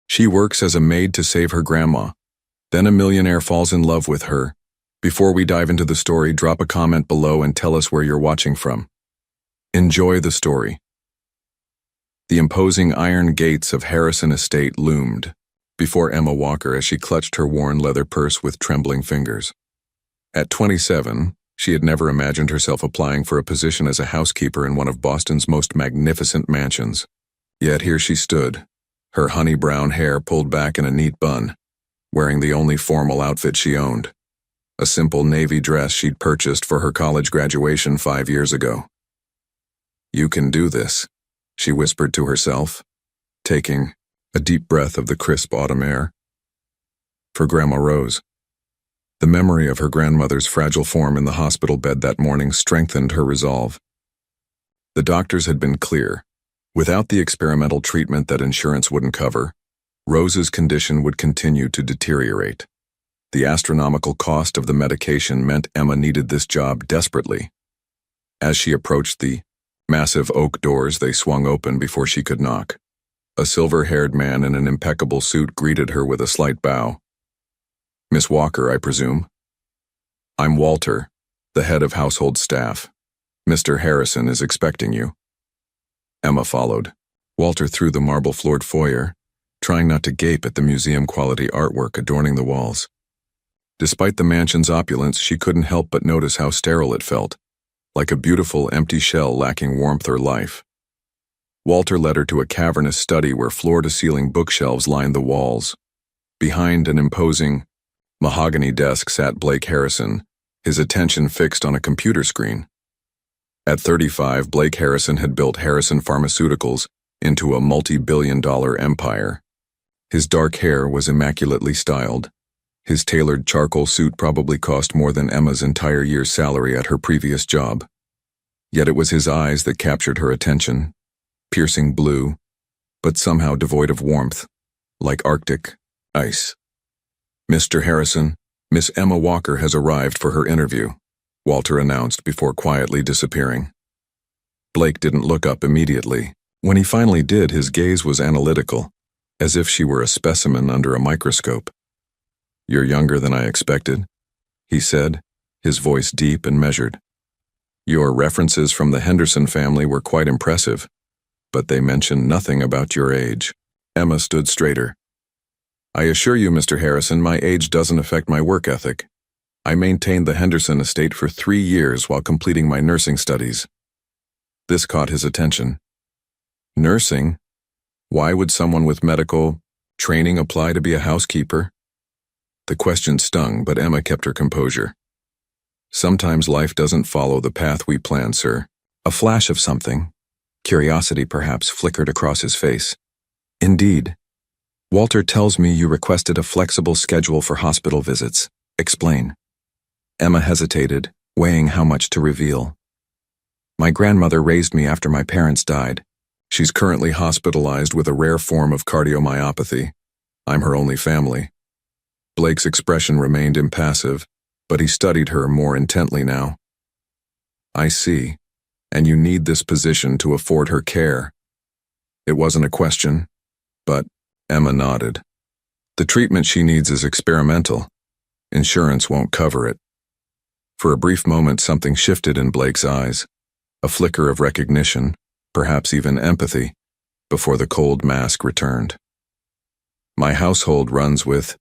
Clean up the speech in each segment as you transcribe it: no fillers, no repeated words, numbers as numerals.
She works as a maid to save her grandma. Then a millionaire falls in love with her. Before we dive into the story, drop a comment below and tell us where you're watching from. Enjoy the story. The imposing iron gates of Harrison Estate loomed before Emma Walker as she clutched her worn leather purse with trembling fingers. At 27, she had never imagined herself applying for a position as a housekeeper in one of Boston's most magnificent mansions. Yet here she stood, her honey brown hair pulled back in a neat bun, wearing the only formal outfit she owned, a simple navy dress she'd purchased for her college graduation 5 years ago. "You can do this," she whispered to herself, taking a deep breath of the crisp autumn air. For Grandma Rose, the memory of her grandmother's fragile form in the hospital bed that morning strengthened her resolve. The doctors had been clear. Without the experimental treatment that insurance wouldn't cover, Rose's condition would continue to deteriorate. The astronomical cost of the medication meant Emma needed this job desperately. As she approached the massive oak doors, they swung open before she could knock. A silver-haired man in an impeccable suit greeted her with a slight bow. "Miss Walker, I presume?" "I'm Walter, the head of household staff. Mr. Harrison is expecting you." Emma followed. Walter through the marble-floored foyer, trying not to gape at the museum-quality artwork adorning the walls. Despite the mansion's opulence, she couldn't help but notice how sterile it felt, like a beautiful empty shell lacking warmth or life. Walter led her to a cavernous study where floor-to-ceiling bookshelves lined the walls. Behind an imposing mahogany desk sat Blake Harrison, his attention fixed on a computer screen. At 35, Blake Harrison had built Harrison Pharmaceuticals into a multi-billion-dollar empire. His dark hair was immaculately styled. His tailored charcoal suit probably cost more than Emma's entire year's salary at her previous job. Yet it was his eyes that captured her attention, piercing blue, but somehow devoid of warmth, like Arctic ice. "Mr. Harrison, Miss Emma Walker has arrived for her interview," Walter announced before quietly disappearing. Blake didn't look up immediately. When he finally did, his gaze was analytical, as if she were a specimen under a microscope. "You're younger than I expected," he said, his voice deep and measured. "Your references from the Henderson family were quite impressive, but they mentioned nothing about your age." Emma stood straighter. "I assure you, Mr. Harrison, my age doesn't affect my work ethic. I maintained the Henderson estate for 3 years while completing my nursing studies." This caught his attention. Nursing? Why would someone with medical training apply to be a housekeeper? The question stung, but Emma kept her composure. "Sometimes life doesn't follow the path we plan, sir." A flash of something, curiosity perhaps, flickered across his face. "Indeed. Walter tells me you requested a flexible schedule for hospital visits. Explain." Emma hesitated, weighing how much to reveal. "My grandmother raised me after my parents died. She's currently hospitalized with a rare form of cardiomyopathy. I'm her only family." Blake's expression remained impassive, but he studied her more intently now. "I see. And you need this position to afford her care." It wasn't a question, but Emma nodded. "The treatment she needs is experimental. Insurance won't cover it." For a brief moment, something shifted in Blake's eyes, a flicker of recognition, perhaps even empathy, before the cold mask returned. "My household runs with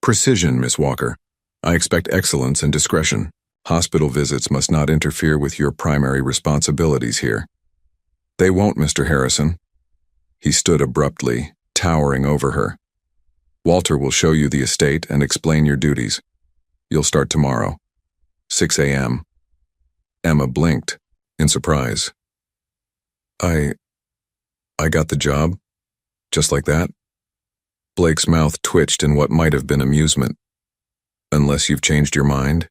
precision, Miss Walker. I expect excellence and discretion. Hospital visits must not interfere with your primary responsibilities here." "They won't, Mr. Harrison." He stood abruptly, towering over her. "Walter will show you the estate and explain your duties. You'll start tomorrow, 6 a.m. Emma blinked, in surprise. I got the job? Just like that?" Blake's mouth twitched in what might have been amusement. "Unless you've changed your mind?"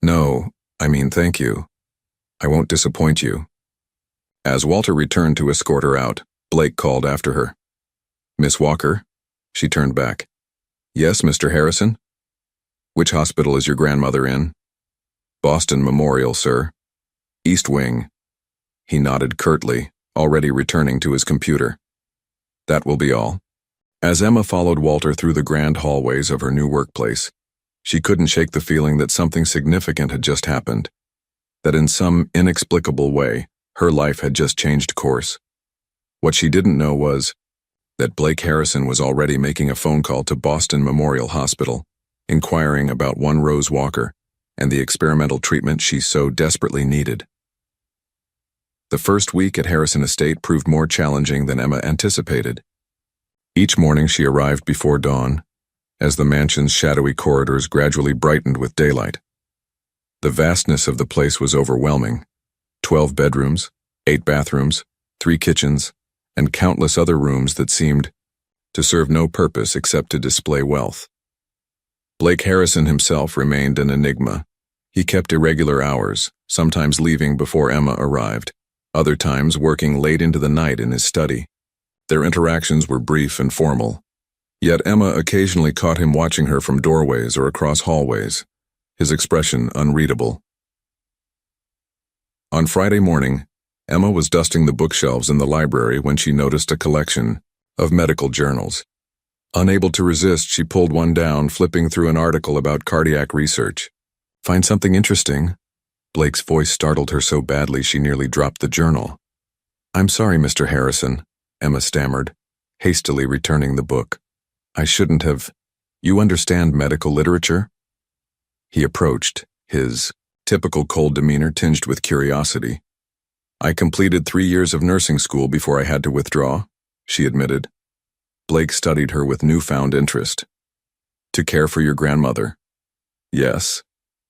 "No, I mean thank you. I won't disappoint you." As Walter returned to escort her out, Blake called after her. "Miss Walker?" She turned back. "Yes, Mr. Harrison?" "Which hospital is your grandmother in?" "Boston Memorial, sir. East Wing." He nodded curtly, already returning to his computer. "That will be all." As Emma followed Walter through the grand hallways of her new workplace, she couldn't shake the feeling that something significant had just happened, that in some inexplicable way, her life had just changed course. What she didn't know was that Blake Harrison was already making a phone call to Boston Memorial Hospital, inquiring about one Rose Walker and the experimental treatment she so desperately needed. The first week at Harrison Estate proved more challenging than Emma anticipated. Each morning she arrived before dawn, as the mansion's shadowy corridors gradually brightened with daylight. The vastness of the place was overwhelming. 12 bedrooms, 8 bathrooms, 3 kitchens, and countless other rooms that seemed to serve no purpose except to display wealth. Blake Harrison himself remained an enigma. He kept irregular hours, sometimes leaving before Emma arrived, other times working late into the night in his study. Their interactions were brief and formal, yet Emma occasionally caught him watching her from doorways or across hallways, his expression unreadable. On Friday morning, Emma was dusting the bookshelves in the library when she noticed a collection of medical journals. Unable to resist, she pulled one down, flipping through an article about cardiac research. "Find something interesting?" Blake's voice startled her so badly she nearly dropped the journal. "I'm sorry, Mr. Harrison," Emma stammered, hastily returning the book. "I shouldn't have. You understand medical literature?" He approached, his typical cold demeanor tinged with curiosity. "I completed 3 years of nursing school before I had to withdraw," she admitted. Blake studied her with newfound interest. "To care for your grandmother?" "Yes.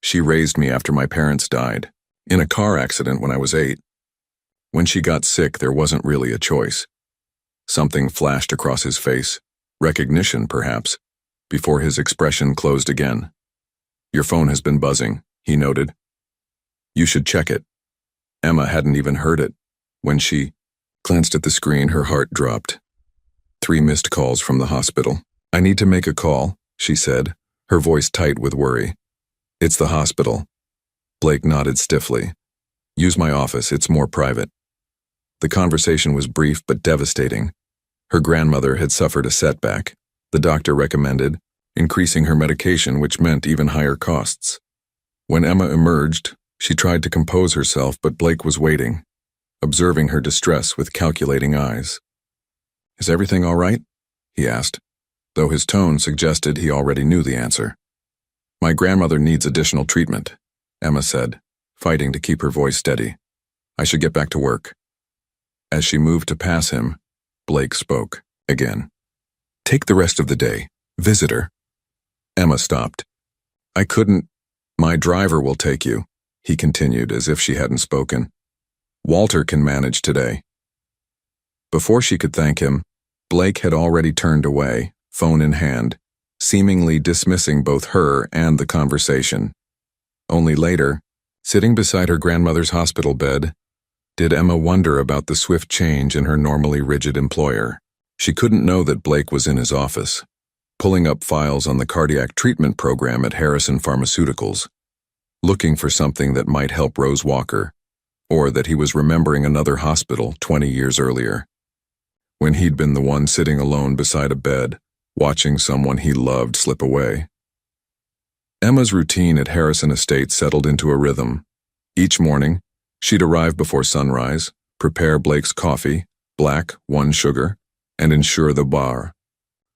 She raised me after my parents died, in a car accident when I was 8. When she got sick, there wasn't really a choice." Something flashed across his face, recognition perhaps, before his expression closed again. "Your phone has been buzzing," he noted. "You should check it." Emma hadn't even heard it. When she glanced at the screen, her heart dropped. 3 missed calls from the hospital. "I need to make a call," she said, her voice tight with worry. "It's the hospital." Blake nodded stiffly. "Use my office, it's more private." The conversation was brief but devastating. Her grandmother had suffered a setback. The doctor recommended increasing her medication, which meant even higher costs. When Emma emerged, she tried to compose herself, but Blake was waiting, observing her distress with calculating eyes. "Is everything all right?" he asked, though his tone suggested he already knew the answer. "My grandmother needs additional treatment," Emma said, fighting to keep her voice steady. "I should get back to work." As she moved to pass him, Blake spoke again. "Take the rest of the day. Visit her." Emma stopped. "I couldn't. My driver will take you," he continued as if she hadn't spoken. "Walter can manage today." Before she could thank him, Blake had already turned away, phone in hand, seemingly dismissing both her and the conversation. Only later, sitting beside her grandmother's hospital bed, did Emma wonder about the swift change in her normally rigid employer. She couldn't know that Blake was in his office, pulling up files on the cardiac treatment program at Harrison Pharmaceuticals, looking for something that might help Rose Walker, or that he was remembering another hospital 20 years earlier, when he'd been the one sitting alone beside a bed, watching someone he loved slip away. Emma's routine at Harrison Estate settled into a rhythm. Each morning, she'd arrive before sunrise, prepare Blake's coffee, black, 1 sugar, and ensure the bar.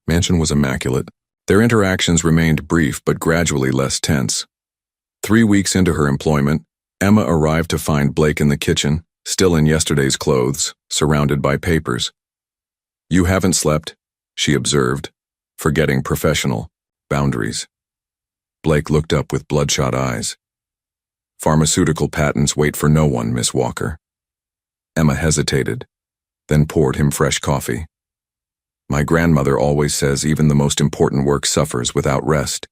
Mansion was immaculate. Their interactions remained brief but gradually less tense. 3 weeks into her employment, Emma arrived to find Blake in the kitchen, still in yesterday's clothes, surrounded by papers. "You haven't slept," she observed, forgetting professional boundaries. Blake looked up with bloodshot eyes. "Pharmaceutical patents wait for no one, Miss Walker." Emma hesitated, then poured him fresh coffee. "My grandmother always says even the most important work suffers without rest."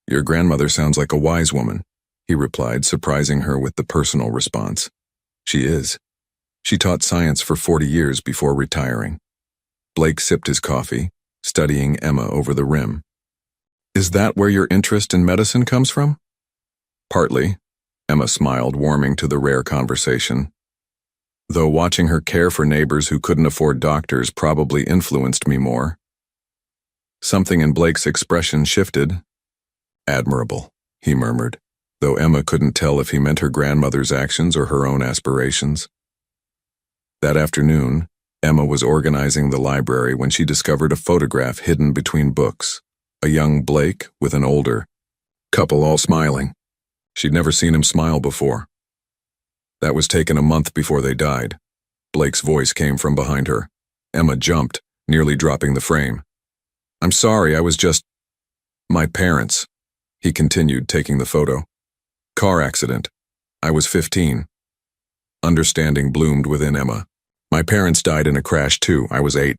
"Your grandmother sounds like a wise woman," he replied, surprising her with the personal response. "She is. She taught science for 40 years before retiring." Blake sipped his coffee, studying Emma over the rim. "Is that where your interest in medicine comes from?" "Partly," Emma smiled, warming to the rare conversation. "Though watching her care for neighbors who couldn't afford doctors probably influenced me more." Something in Blake's expression shifted. Admirable, he murmured, though Emma couldn't tell if he meant her grandmother's actions or her own aspirations. That afternoon, Emma was organizing the library when she discovered a photograph hidden between books, a young Blake with an older couple all smiling. She'd never seen him smile before. That was taken a month before they died. Blake's voice came from behind her. Emma jumped, nearly dropping the frame. "I'm sorry, I was just... my parents," he continued, taking the photo. "Car accident. I was 15. Understanding bloomed within Emma. "My parents died in a crash too. I was 8.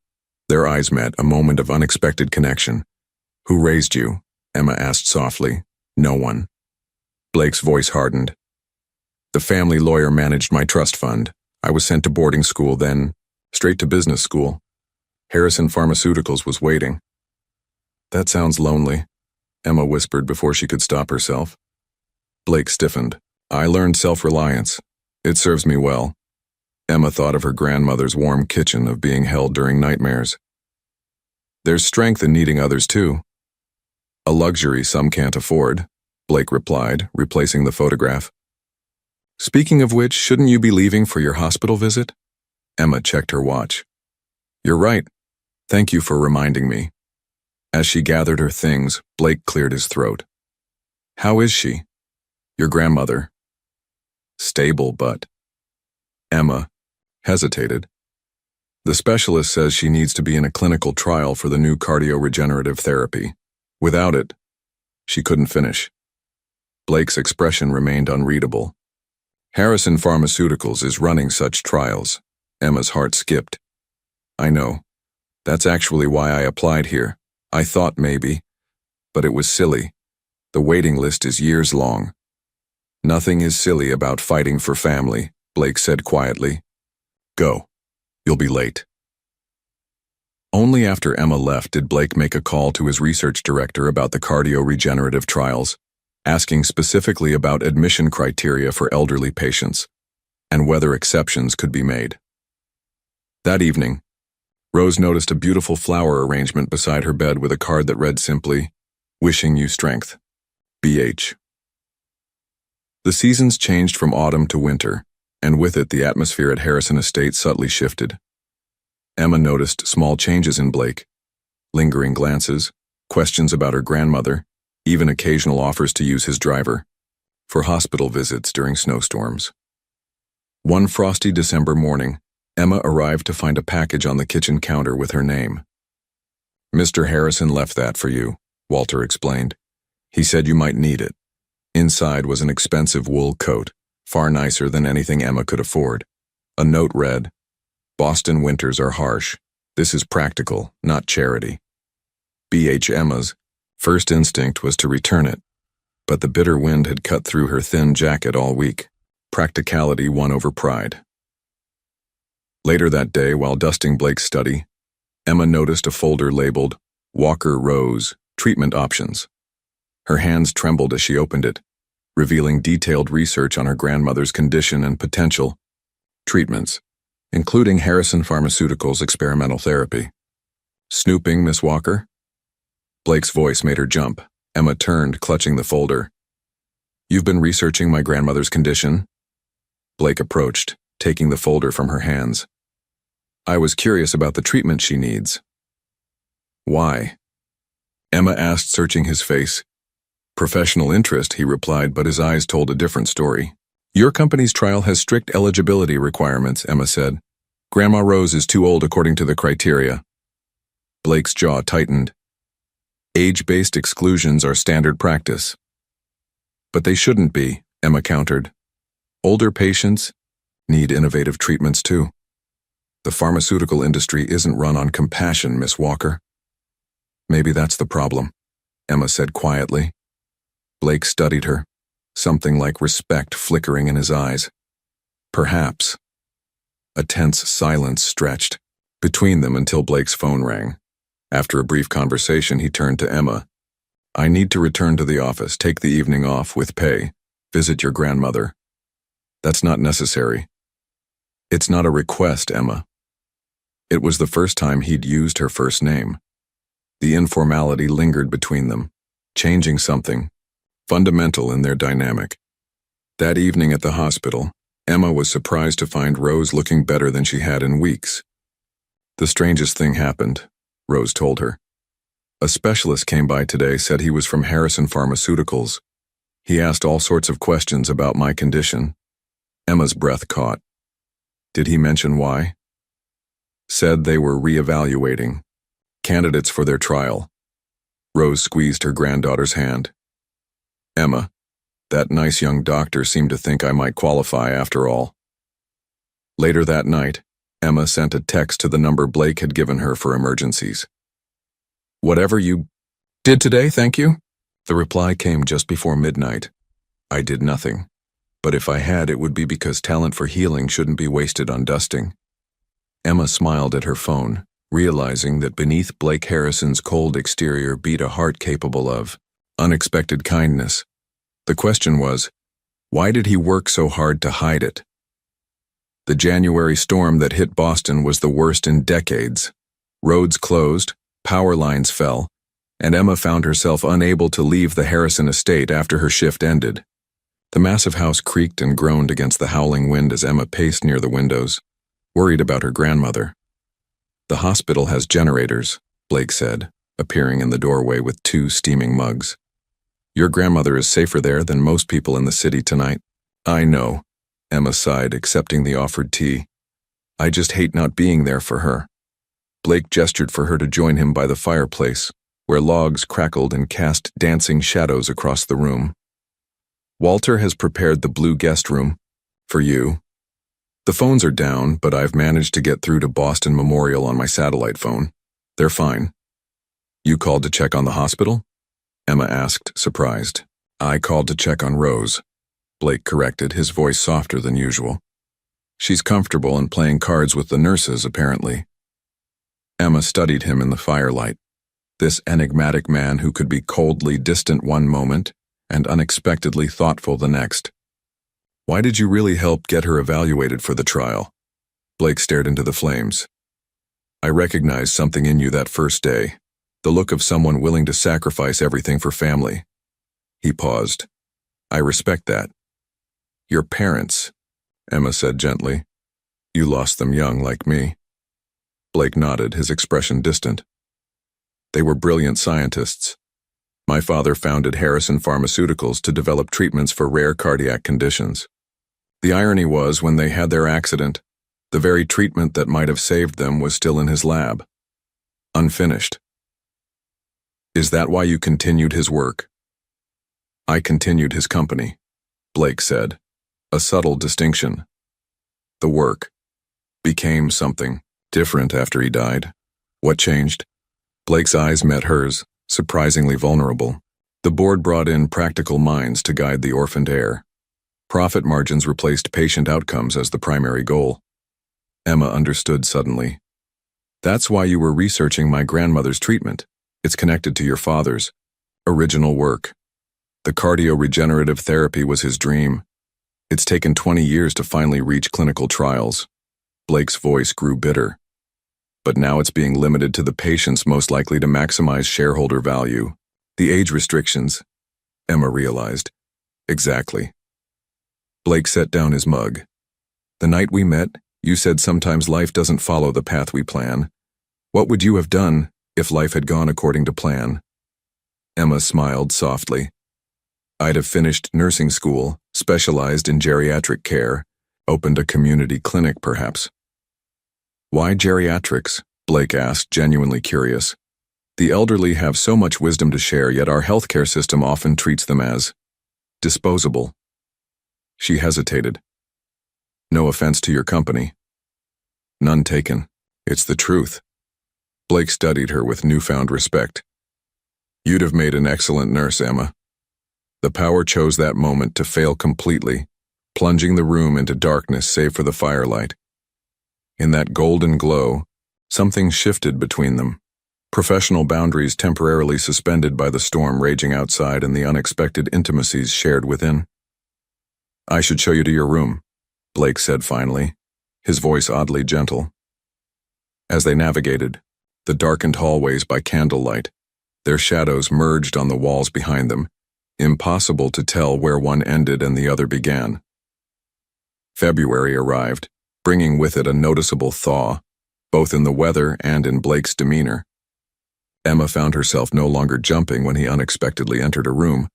Their eyes met, a moment of unexpected connection. "Who raised you?" Emma asked softly. "No one." Blake's voice hardened. "The family lawyer managed my trust fund. I was sent to boarding school, then straight to business school. Harrison Pharmaceuticals was waiting." "That sounds lonely," Emma whispered before she could stop herself. Blake stiffened. "I learned self-reliance. It serves me well." Emma thought of her grandmother's warm kitchen, of being held during nightmares. "There's strength in needing others too." "A luxury some can't afford," Blake replied, replacing the photograph. "Speaking of which, shouldn't you be leaving for your hospital visit?" Emma checked her watch. "You're right. Thank you for reminding me." As she gathered her things, Blake cleared his throat. "How is she? Your grandmother?" "Stable, but..." Emma hesitated. "The specialist says she needs to be in a clinical trial for the new cardio-regenerative therapy. Without it..." She couldn't finish. Blake's expression remained unreadable. "Harrison Pharmaceuticals is running such trials." Emma's heart skipped. "I know. That's actually why I applied here. I thought maybe. But it was silly. The waiting list is years long." "Nothing is silly about fighting for family," Blake said quietly. "Go. You'll be late." Only after Emma left did Blake make a call to his research director about the cardio-regenerative trials, asking specifically about admission criteria for elderly patients, and whether exceptions could be made. That evening, Rose noticed a beautiful flower arrangement beside her bed with a card that read simply, "Wishing you strength. BH." The seasons changed from autumn to winter, and with it the atmosphere at Harrison Estate subtly shifted. Emma noticed small changes in Blake, lingering glances, questions about her grandmother, even occasional offers to use his driver for hospital visits during snowstorms. One frosty December morning, Emma arrived to find a package on the kitchen counter with her name. "Mr. Harrison left that for you," Walter explained. "He said you might need it." Inside was an expensive wool coat, far nicer than anything Emma could afford. A note read, "Boston winters are harsh. This is practical, not charity." BH Emma's first instinct was to return it, but the bitter wind had cut through her thin jacket all week. Practicality won over pride. Later that day, while dusting Blake's study, Emma noticed a folder labeled Walker Rose Treatment Options. Her hands trembled as she opened it, revealing detailed research on her grandmother's condition and potential treatments, including Harrison Pharmaceuticals experimental therapy. "Snooping, Miss Walker?" Blake's voice made her jump. Emma turned, clutching the folder. "You've been researching my grandmother's condition?" Blake approached, taking the folder from her hands. "I was curious about the treatment she needs." "Why?" Emma asked, searching his face. "Professional interest," he replied, but his eyes told a different story. "Your company's trial has strict eligibility requirements," Emma said. "Grandma Rose is too old according to the criteria." Blake's jaw tightened. "Age-based exclusions are standard practice." "But they shouldn't be," Emma countered. "Older patients need innovative treatments too. The pharmaceutical industry isn't run on compassion, Miss Walker." "Maybe that's the problem," Emma said quietly. Blake studied her, something like respect flickering in his eyes. "Perhaps." A tense silence stretched between them until Blake's phone rang. After a brief conversation, he turned to Emma. "I need to return to the office, take the evening off with pay, visit your grandmother." "That's not necessary." "It's not a request, Emma." It was the first time he'd used her first name. The informality lingered between them, changing something fundamental in their dynamic. That evening at the hospital, Emma was surprised to find Rose looking better than she had in weeks. The strangest thing happened, Rose told her. A specialist came by today, said he was from Harrison Pharmaceuticals. He asked all sorts of questions about my condition. Emma's breath caught. Did he mention why? Said they were reevaluating candidates for their trial. Rose squeezed her granddaughter's hand. Emma, that nice young doctor seemed to think I might qualify after all. Later that night, Emma sent a text to the number Blake had given her for emergencies. Whatever you did today, thank you. The reply came just before midnight. I did nothing. But if I had, it would be because talent for healing shouldn't be wasted on dusting. Emma smiled at her phone, realizing that beneath Blake Harrison's cold exterior beat a heart capable of unexpected kindness. The question was, why did he work so hard to hide it? The January storm that hit Boston was the worst in decades. Roads closed, power lines fell, and Emma found herself unable to leave the Harrison estate after her shift ended. The massive house creaked and groaned against the howling wind as Emma paced near the windows, worried about her grandmother. The hospital has generators, Blake said, appearing in the doorway with 2 steaming mugs. Your grandmother is safer there than most people in the city tonight. I know, Emma sighed, accepting the offered tea. I just hate not being there for her. Blake gestured for her to join him by the fireplace, where logs crackled and cast dancing shadows across the room. Walter has prepared the blue guest room for you. The phones are down, but I've managed to get through to Boston Memorial on my satellite phone. They're fine. You called to check on the hospital? Emma asked, surprised. I called to check on Rose, Blake corrected, his voice softer than usual. She's comfortable and playing cards with the nurses, apparently. Emma studied him in the firelight. This enigmatic man who could be coldly distant one moment and unexpectedly thoughtful the next. Why did you really help get her evaluated for the trial? Blake stared into the flames. I recognized something in you that first day, the look of someone willing to sacrifice everything for family. He paused. I respect that. Your parents, Emma said gently. You lost them young like me. Blake nodded, his expression distant. They were brilliant scientists. My father founded Harrison Pharmaceuticals to develop treatments for rare cardiac conditions. The irony was, when they had their accident, the very treatment that might have saved them was still in his lab, unfinished. Is that why you continued his work? I continued his company, Blake said, a subtle distinction. The work became something different after he died. What changed? Blake's eyes met hers, surprisingly vulnerable. The board brought in practical minds to guide the orphaned heir. Profit margins replaced patient outcomes as the primary goal. Emma understood suddenly. That's why you were researching my grandmother's treatment. It's connected to your father's original work. The cardio-regenerative therapy was his dream. It's taken 20 years to finally reach clinical trials. Blake's voice grew bitter. But now it's being limited to the patients most likely to maximize shareholder value. The age restrictions, Emma realized. Exactly. Blake set down his mug. The night we met, you said sometimes life doesn't follow the path we plan. What would you have done if life had gone according to plan? Emma smiled softly. I'd have finished nursing school, specialized in geriatric care, opened a community clinic perhaps. Why geriatrics? Blake asked, genuinely curious. The elderly have so much wisdom to share, yet our healthcare system often treats them as disposable. She hesitated. No offense to your company. None taken. It's the truth. Blake studied her with newfound respect. You'd have made an excellent nurse, Emma. The power chose that moment to fail completely, plunging the room into darkness save for the firelight. In that golden glow, something shifted between them. Professional boundaries temporarily suspended by the storm raging outside and the unexpected intimacies shared within. I should show you to your room, Blake said finally, his voice oddly gentle. As they navigated, the darkened hallways by candlelight. Their shadows merged on the walls behind them, impossible to tell where one ended and the other began. February arrived, bringing with it a noticeable thaw, both in the weather and in Blake's demeanor. Emma found herself no longer jumping when he unexpectedly entered a room,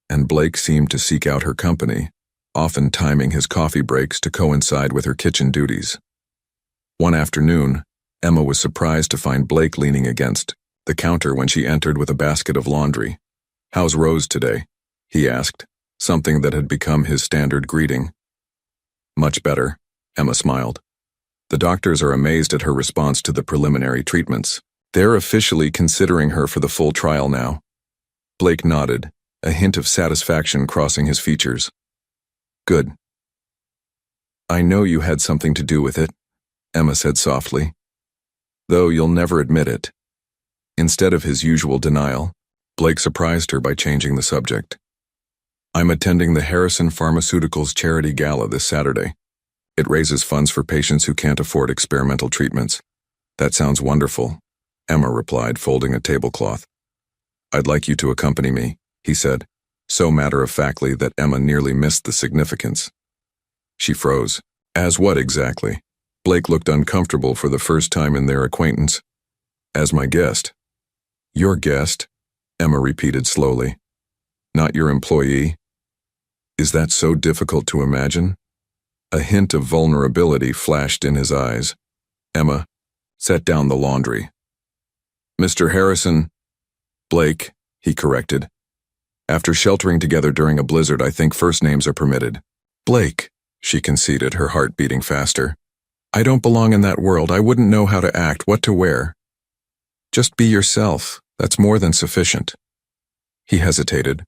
and Blake seemed to seek out her company, often timing his coffee breaks to coincide with her kitchen duties. One afternoon, Emma was surprised to find Blake leaning against the counter when she entered with a basket of laundry. "How's Rose today?" he asked, something that had become his standard greeting. "Much better," Emma smiled. "The doctors are amazed at her response to the preliminary treatments. They're officially considering her for the full trial now." Blake nodded, a hint of satisfaction crossing his features. "Good." "I know you had something to do with it," Emma said softly, "though you'll never admit it." Instead of his usual denial, Blake surprised her by changing the subject. "I'm attending the Harrison Pharmaceuticals charity gala this Saturday. It raises funds for patients who can't afford experimental treatments." "That sounds wonderful," Emma replied, folding a tablecloth. "I'd like you to accompany me," he said, so matter-of-factly that Emma nearly missed the significance. She froze. "As what exactly?" Blake looked uncomfortable for the first time in their acquaintance. "As my guest." "Your guest?" Emma repeated slowly. "Not your employee?" "Is that so difficult to imagine?" A hint of vulnerability flashed in his eyes. Emma set down the laundry. "Mr. Harrison." "Blake," he corrected. "After sheltering together during a blizzard, I think first names are permitted." "Blake," she conceded, her heart beating faster. "I don't belong in that world. I wouldn't know how to act, what to wear." "Just be yourself. That's more than sufficient." He hesitated.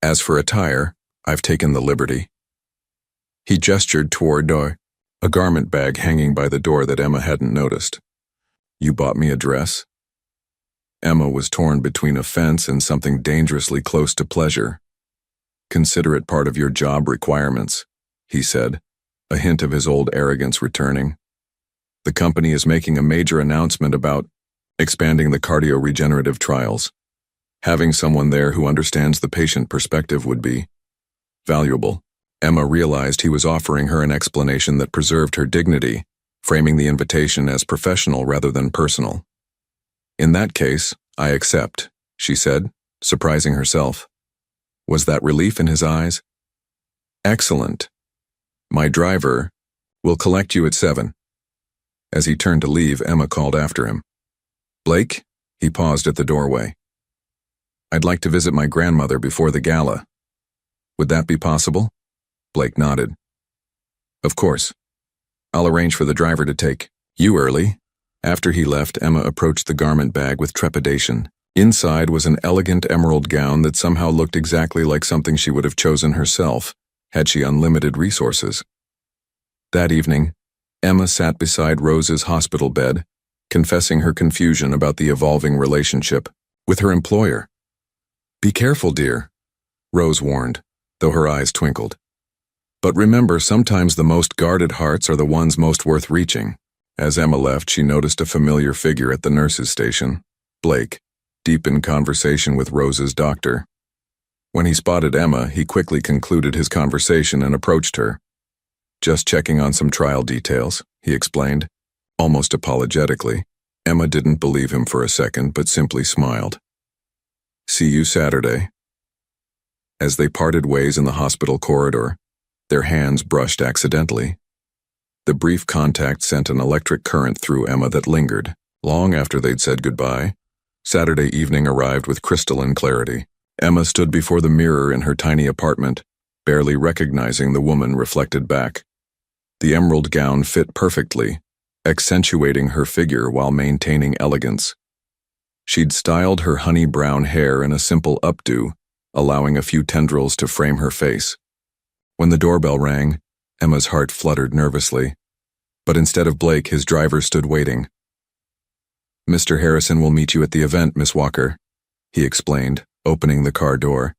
"As for attire, I've taken the liberty." He gestured toward a garment bag hanging by the door that Emma hadn't noticed. "You bought me a dress?" Emma was torn between offense and something dangerously close to pleasure. "Consider it part of your job requirements," he said, a hint of his old arrogance returning. "The company is making a major announcement about expanding the cardio-regenerative trials. Having someone there who understands the patient perspective would be valuable." Emma realized he was offering her an explanation that preserved her dignity, framing the invitation as professional rather than personal. "In that case, I accept," she said, surprising herself. Was that relief in his eyes? "Excellent. My driver will collect you at 7. As he turned to leave, Emma called after him. "Blake?" He paused at the doorway. "I'd like to visit my grandmother before the gala. Would that be possible?" Blake nodded. "Of course. I'll arrange for the driver to take you early." After he left, Emma approached the garment bag with trepidation. Inside was an elegant emerald gown that somehow looked exactly like something she would have chosen herself, had she unlimited resources. That evening, Emma sat beside Rose's hospital bed, confessing her confusion about the evolving relationship with her employer. "Be careful, dear," Rose warned, though her eyes twinkled. "But remember, sometimes the most guarded hearts are the ones most worth reaching." As Emma left, she noticed a familiar figure at the nurse's station, Blake, deep in conversation with Rose's doctor. When he spotted Emma, he quickly concluded his conversation and approached her. "Just checking on some trial details," he explained, almost apologetically. Emma didn't believe him for a second, but simply smiled. "See you Saturday." As they parted ways in the hospital corridor, their hands brushed accidentally. The brief contact sent an electric current through Emma that lingered. Long after they'd said goodbye, Saturday evening arrived with crystalline clarity. Emma stood before the mirror in her tiny apartment, barely recognizing the woman reflected back. The emerald gown fit perfectly, accentuating her figure while maintaining elegance. She'd styled her honey brown hair in a simple updo, allowing a few tendrils to frame her face. When the doorbell rang, Emma's heart fluttered nervously. But instead of Blake, his driver stood waiting. "Mr. Harrison will meet you at the event, Miss Walker," he explained, opening the car door.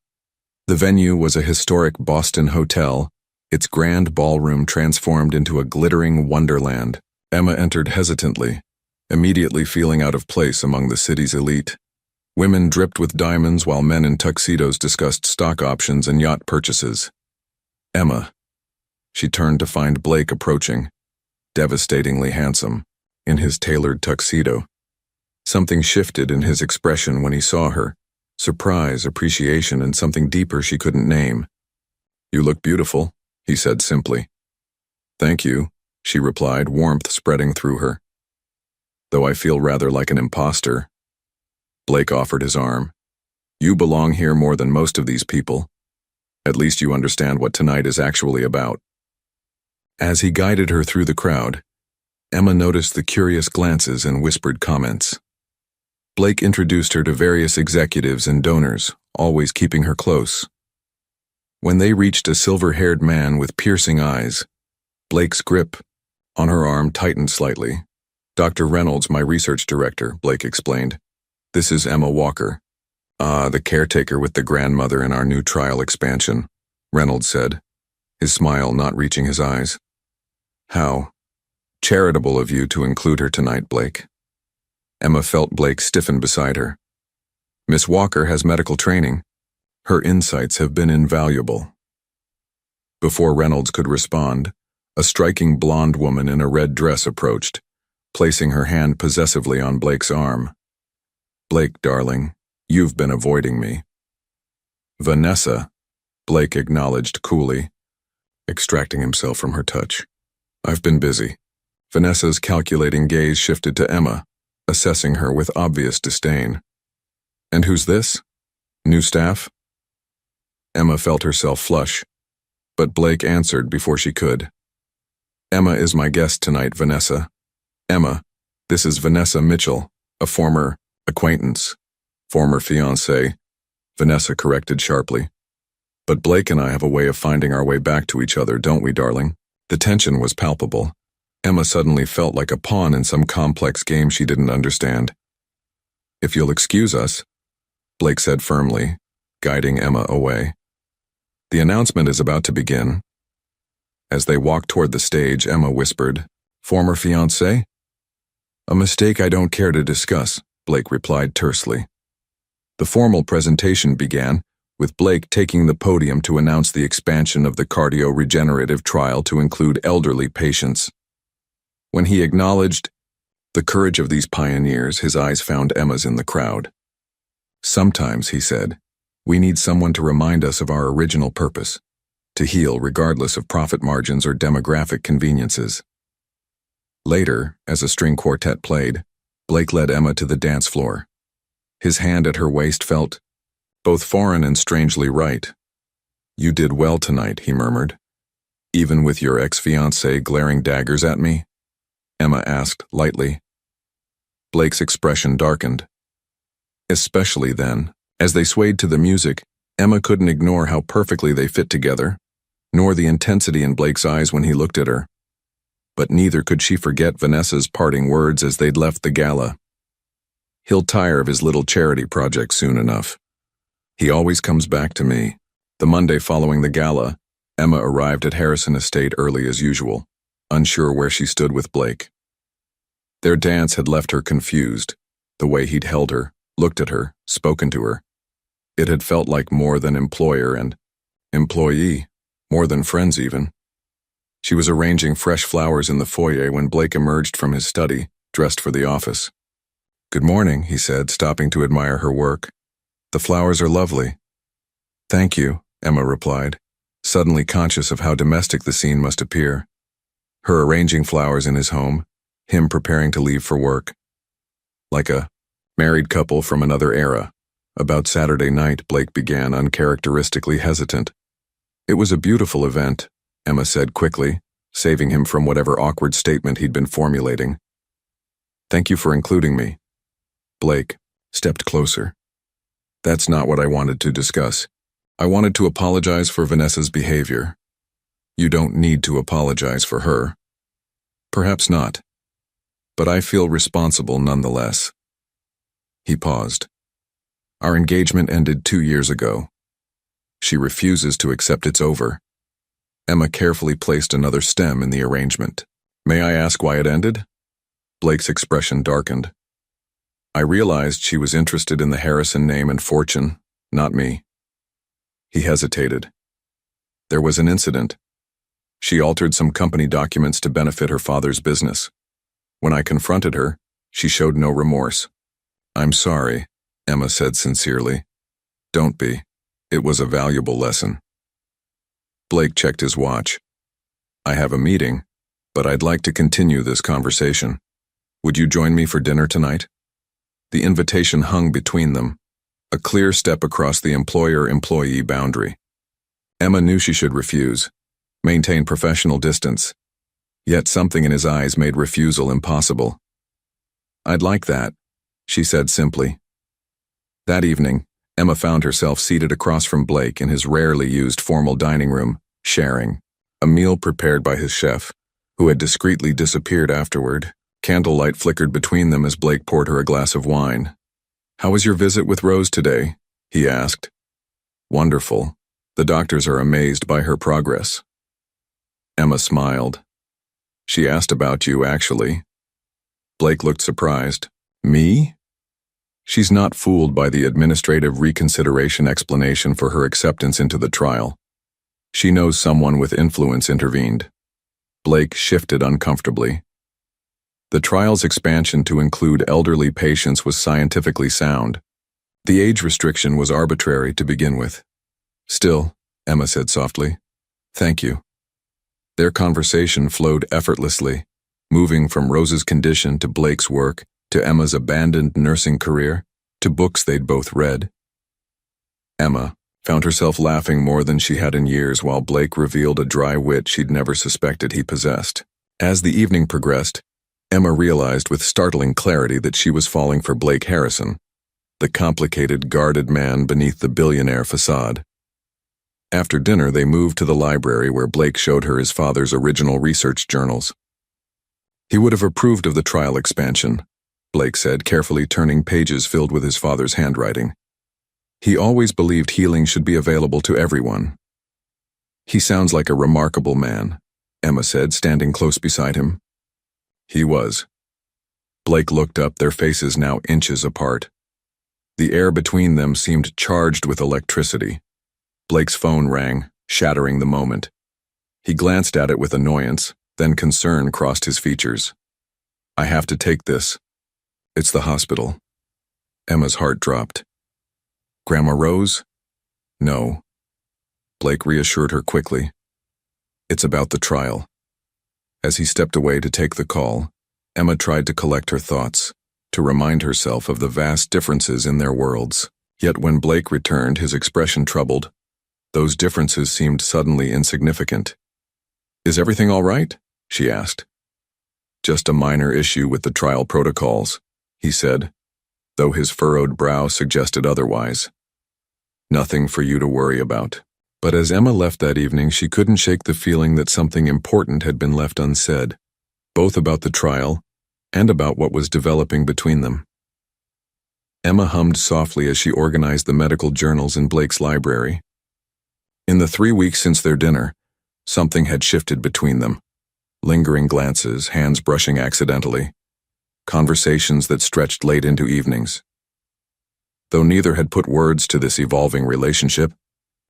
The venue was a historic Boston hotel, its grand ballroom transformed into a glittering wonderland. Emma entered hesitantly, immediately feeling out of place among the city's elite. Women dripped with diamonds while men in tuxedos discussed stock options and yacht purchases. Emma. She turned to find Blake approaching, devastatingly handsome, in his tailored tuxedo. Something shifted in his expression when he saw her, surprise, appreciation, and something deeper she couldn't name. "You look beautiful," he said simply. "Thank you," she replied, warmth spreading through her. "Though I feel rather like an imposter." Blake offered his arm. "You belong here more than most of these people. At least you understand what tonight is actually about." As he guided her through the crowd, Emma noticed the curious glances and whispered comments. Blake introduced her to various executives and donors, always keeping her close. When they reached a silver-haired man with piercing eyes, Blake's grip on her arm tightened slightly. "Dr. Reynolds, my research director," Blake explained. "This is Emma Walker." "Ah, the caretaker with the grandmother in our new trial expansion," Reynolds said, his smile not reaching his eyes. "How charitable of you to include her tonight, Blake." Emma felt Blake stiffen beside her. "Miss Walker has medical training. Her insights have been invaluable." Before Reynolds could respond, a striking blonde woman in a red dress approached, placing her hand possessively on Blake's arm. "Blake, darling, you've been avoiding me." "Vanessa," Blake acknowledged coolly, extracting himself from her touch. "I've been busy." Vanessa's calculating gaze shifted to Emma, assessing her with obvious disdain. "And who's this? New staff?" Emma felt herself flush, but Blake answered before she could. "Emma is my guest tonight, Vanessa. Emma, this is Vanessa Mitchell, a former acquaintance." "Former fiancé," Vanessa corrected sharply. "But Blake and I have a way of finding our way back to each other, don't we, darling?" The tension was palpable. Emma suddenly felt like a pawn in some complex game she didn't understand. "If you'll excuse us," Blake said firmly, guiding Emma away. "The announcement is about to begin." As they walked toward the stage, Emma whispered, "Former fiancé?" "A mistake I don't care to discuss," Blake replied tersely. The formal presentation began, with Blake taking the podium to announce the expansion of the cardio-regenerative trial to include elderly patients. When he acknowledged the courage of these pioneers, his eyes found Emma's in the crowd. "Sometimes," he said, "we need someone to remind us of our original purpose, to heal regardless of profit margins or demographic conveniences." Later, as a string quartet played, Blake led Emma to the dance floor. His hand at her waist felt both foreign and strangely right. "You did well tonight," he murmured. "Even with your ex-fiancé glaring daggers at me?" Emma asked lightly. Blake's expression darkened. Especially then, as they swayed to the music, Emma couldn't ignore how perfectly they fit together, nor the intensity in Blake's eyes when he looked at her. But neither could she forget Vanessa's parting words as they'd left the gala. "He'll tire of his little charity project soon enough. He always comes back to me." The Monday following the gala, Emma arrived at Harrison Estate early as usual, unsure where she stood with Blake. Their dance had left her confused, the way he'd held her, looked at her, spoken to her. It had felt like more than employer and employee, more than friends even. She was arranging fresh flowers in the foyer when Blake emerged from his study, dressed for the office. "Good morning," he said, stopping to admire her work. "The flowers are lovely." "Thank you," Emma replied, suddenly conscious of how domestic the scene must appear. Her arranging flowers in his home, him preparing to leave for work. Like a married couple from another era. About Saturday night, Blake began, uncharacteristically hesitant. "It was a beautiful event," Emma said quickly, saving him from whatever awkward statement he'd been formulating. "Thank you for including me." Blake stepped closer. "That's not what I wanted to discuss. I wanted to apologize for Vanessa's behavior." "You don't need to apologize for her." "Perhaps not. But I feel responsible nonetheless." He paused. "Our engagement ended 2 years ago. She refuses to accept it's over." Emma carefully placed another stem in the arrangement. "May I ask why it ended?" Blake's expression darkened. I realized she was interested in the Harrison name and fortune, not me. He hesitated. There was an incident. She altered some company documents to benefit her father's business. When I confronted her, she showed no remorse. I'm sorry, Emma said sincerely. Don't be. It was a valuable lesson. Blake checked his watch. I have a meeting, but I'd like to continue this conversation. Would you join me for dinner tonight? The invitation hung between them, a clear step across the employer-employee boundary. Emma knew she should refuse, maintain professional distance, yet something in his eyes made refusal impossible. I'd like that, she said simply. That evening, Emma found herself seated across from Blake in his rarely used formal dining room, sharing a meal prepared by his chef, who had discreetly disappeared afterward. Candlelight flickered between them as Blake poured her a glass of wine. How was your visit with Rose today? He asked. Wonderful. The doctors are amazed by her progress. Emma smiled. She asked about you, actually. Blake looked surprised. Me? She's not fooled by the administrative reconsideration explanation for her acceptance into the trial. She knows someone with influence intervened. Blake shifted uncomfortably. The trial's expansion to include elderly patients was scientifically sound. The age restriction was arbitrary to begin with. Still, Emma said softly, thank you. Their conversation flowed effortlessly, moving from Rose's condition to Blake's work, to Emma's abandoned nursing career, to books they'd both read. Emma found herself laughing more than she had in years while Blake revealed a dry wit she'd never suspected he possessed. As the evening progressed, Emma realized with startling clarity that she was falling for Blake Harrison, the complicated, guarded man beneath the billionaire facade. After dinner, they moved to the library where Blake showed her his father's original research journals. He would have approved of the trial expansion, Blake said, carefully turning pages filled with his father's handwriting. He always believed healing should be available to everyone. He sounds like a remarkable man, Emma said, standing close beside him. He was. Blake looked up, their faces now inches apart. The air between them seemed charged with electricity. Blake's phone rang, shattering the moment. He glanced at it with annoyance, then concern crossed his features. I have to take this. It's the hospital. Emma's heart dropped. Grandma Rose? No. Blake reassured her quickly. It's about the trial. As he stepped away to take the call, Emma tried to collect her thoughts, to remind herself of the vast differences in their worlds. Yet when Blake returned, his expression troubled. Those differences seemed suddenly insignificant. Is everything all right? She asked. Just a minor issue with the trial protocols, he said, though his furrowed brow suggested otherwise. Nothing for you to worry about. But as Emma left that evening, she couldn't shake the feeling that something important had been left unsaid, both about the trial and about what was developing between them. Emma hummed softly as she organized the medical journals in Blake's library. In the 3 weeks since their dinner, something had shifted between them. Lingering glances, hands brushing accidentally, conversations that stretched late into evenings. Though neither had put words to this evolving relationship,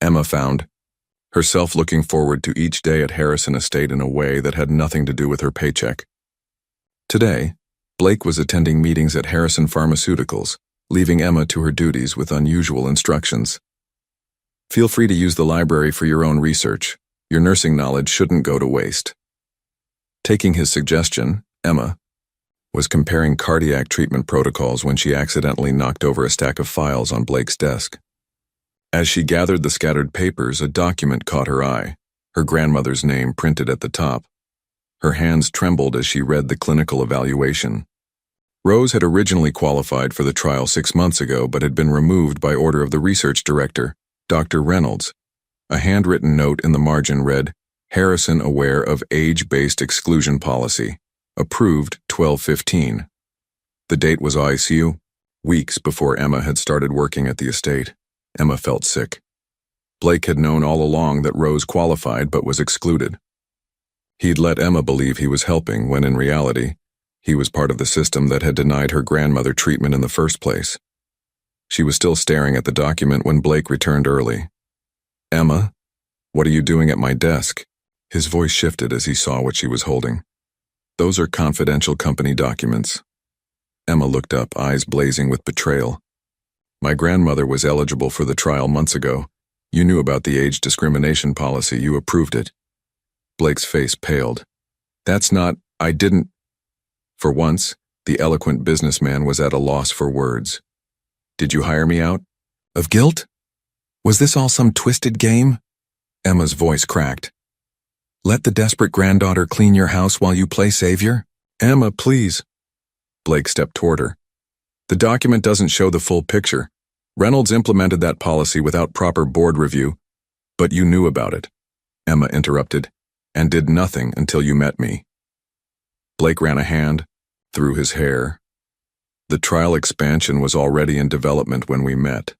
Emma found herself looking forward to each day at Harrison Estate in a way that had nothing to do with her paycheck. Today, Blake was attending meetings at Harrison Pharmaceuticals, leaving Emma to her duties with unusual instructions. Feel free to use the library for your own research. Your nursing knowledge shouldn't go to waste. Taking his suggestion, Emma was comparing cardiac treatment protocols when she accidentally knocked over a stack of files on Blake's desk. As she gathered the scattered papers, a document caught her eye, her grandmother's name printed at the top. Her hands trembled as she read the clinical evaluation. Rose had originally qualified for the trial 6 months ago but had been removed by order of the research director, Dr. Reynolds. A handwritten note in the margin read, Harrison aware of age-based exclusion policy. Approved 12/15. The date was ICU, weeks before Emma had started working at the estate. Emma felt sick. Blake had known all along that Rose qualified but was excluded. He'd let Emma believe he was helping when in reality, He was part of the system that had denied her grandmother treatment in the first place. She was still staring at the document when Blake returned early. "Emma, what are you doing at my desk?" His voice shifted as he saw what she was holding. "Those are confidential company documents." Emma looked up, eyes blazing with betrayal. "My grandmother was eligible for the trial months ago. You knew about the age discrimination policy. You approved it." Blake's face paled. I didn't." For once, the eloquent businessman was at a loss for words. "Did you hire me out of guilt? Was this all some twisted game?" Emma's voice cracked. "Let the desperate granddaughter clean your house while you play savior?" "Emma, please." Blake stepped toward her. "The document doesn't show the full picture. Reynolds implemented that policy without proper board review, but you knew about it," Emma interrupted, "and did nothing until you met me." Blake ran a hand through his hair. "The trial expansion was already in development when we met.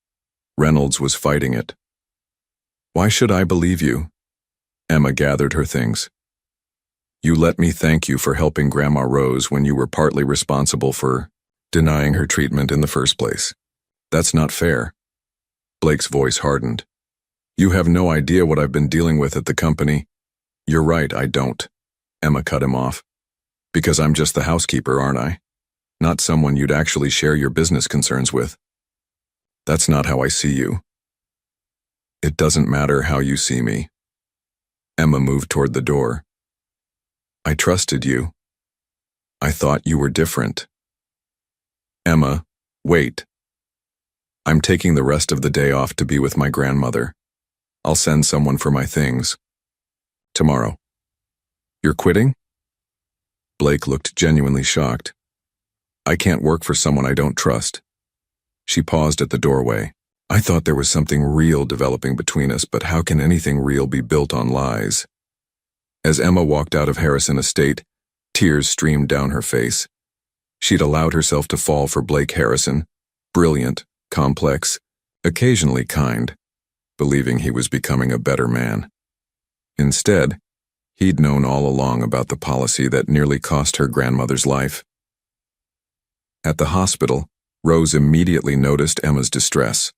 Reynolds was fighting it." "Why should I believe you?" Emma gathered her things. "You let me thank you for helping Grandma Rose when you were partly responsible for denying her treatment in the first place. That's not fair." Blake's voice hardened. "You have no idea what I've been dealing with at the company." "You're right, I don't," Emma cut him off. "Because I'm just the housekeeper, aren't I? Not someone you'd actually share your business concerns with." "That's not how I see you." "It doesn't matter how you see me." Emma moved toward the door. "I trusted you. I thought you were different." "Emma, wait. I'm taking the rest of the day off to be with my grandmother. I'll send someone for my things. Tomorrow." "You're quitting?" Blake looked genuinely shocked. "I can't work for someone I don't trust." She paused at the doorway. "I thought there was something real developing between us, but how can anything real be built on lies?" As Emma walked out of Harrison Estate, tears streamed down her face. She'd allowed herself to fall for Blake Harrison, brilliant, complex, occasionally kind, believing he was becoming a better man. Instead, he'd known all along about the policy that nearly cost her grandmother's life. At the hospital, Rose immediately noticed Emma's distress.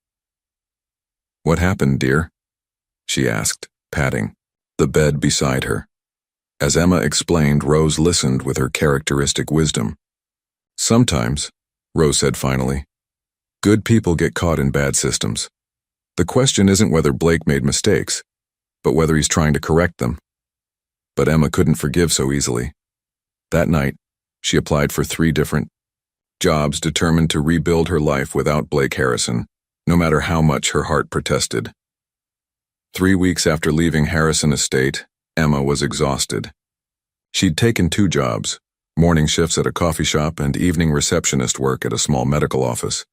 "What happened, dear?" she asked, patting the bed beside her. As Emma explained, Rose listened with her characteristic wisdom. "Sometimes," Rose said finally, "good people get caught in bad systems. The question isn't whether Blake made mistakes, but whether he's trying to correct them." But Emma couldn't forgive so easily. That night, she applied for 3 different jobs, determined to rebuild her life without Blake Harrison, no matter how much her heart protested. 3 weeks after leaving Harrison Estate, Emma was exhausted. She'd taken 2 jobs, morning shifts at a coffee shop and evening receptionist work at a small medical office,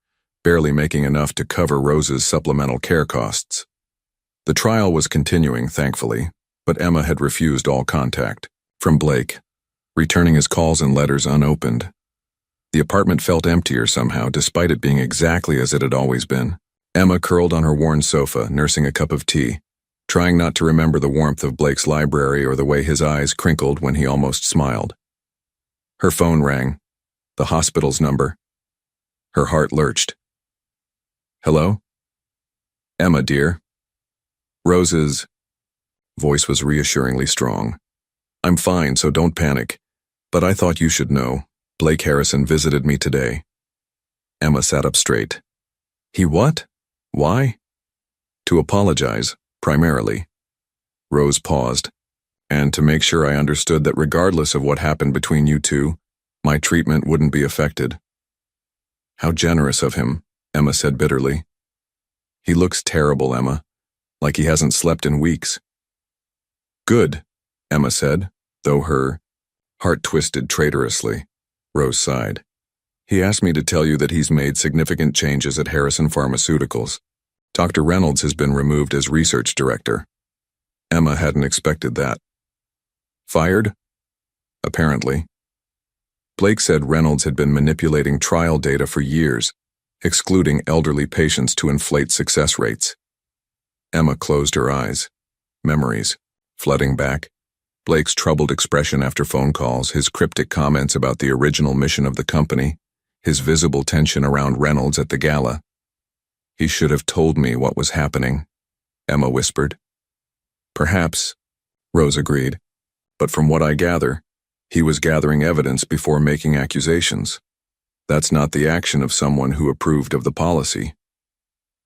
barely making enough to cover Rose's supplemental care costs. The trial was continuing, thankfully, but Emma had refused all contact from Blake, returning his calls and letters unopened. The apartment felt emptier somehow, despite it being exactly as it had always been. Emma curled on her worn sofa, nursing a cup of tea, trying not to remember the warmth of Blake's library or the way his eyes crinkled when he almost smiled. Her phone rang, the hospital's number. Her heart lurched. "Hello? Emma, dear." Rose's voice was reassuringly strong. "I'm fine, so don't panic. But I thought you should know. Blake Harrison visited me today." Emma sat up straight. "He what? Why?" "To apologize, primarily." Rose paused. "And to make sure I understood that regardless of what happened between you two, my treatment wouldn't be affected." "How generous of him," Emma said bitterly. "He looks terrible, Emma, like he hasn't slept in weeks." "Good," Emma said, though her heart twisted traitorously. Rose sighed. "He asked me to tell you that he's made significant changes at Harrison Pharmaceuticals. Dr. Reynolds has been removed as research director." Emma hadn't expected that. "Fired?" "Apparently." Blake said Reynolds had been manipulating trial data for years, excluding elderly patients to inflate success rates. Emma closed her eyes. Memories flooding back. Blake's troubled expression after phone calls, his cryptic comments about the original mission of the company, his visible tension around Reynolds at the gala. "He should have told me what was happening," Emma whispered. "Perhaps," Rose agreed, "but from what I gather, he was gathering evidence before making accusations. That's not the action of someone who approved of the policy."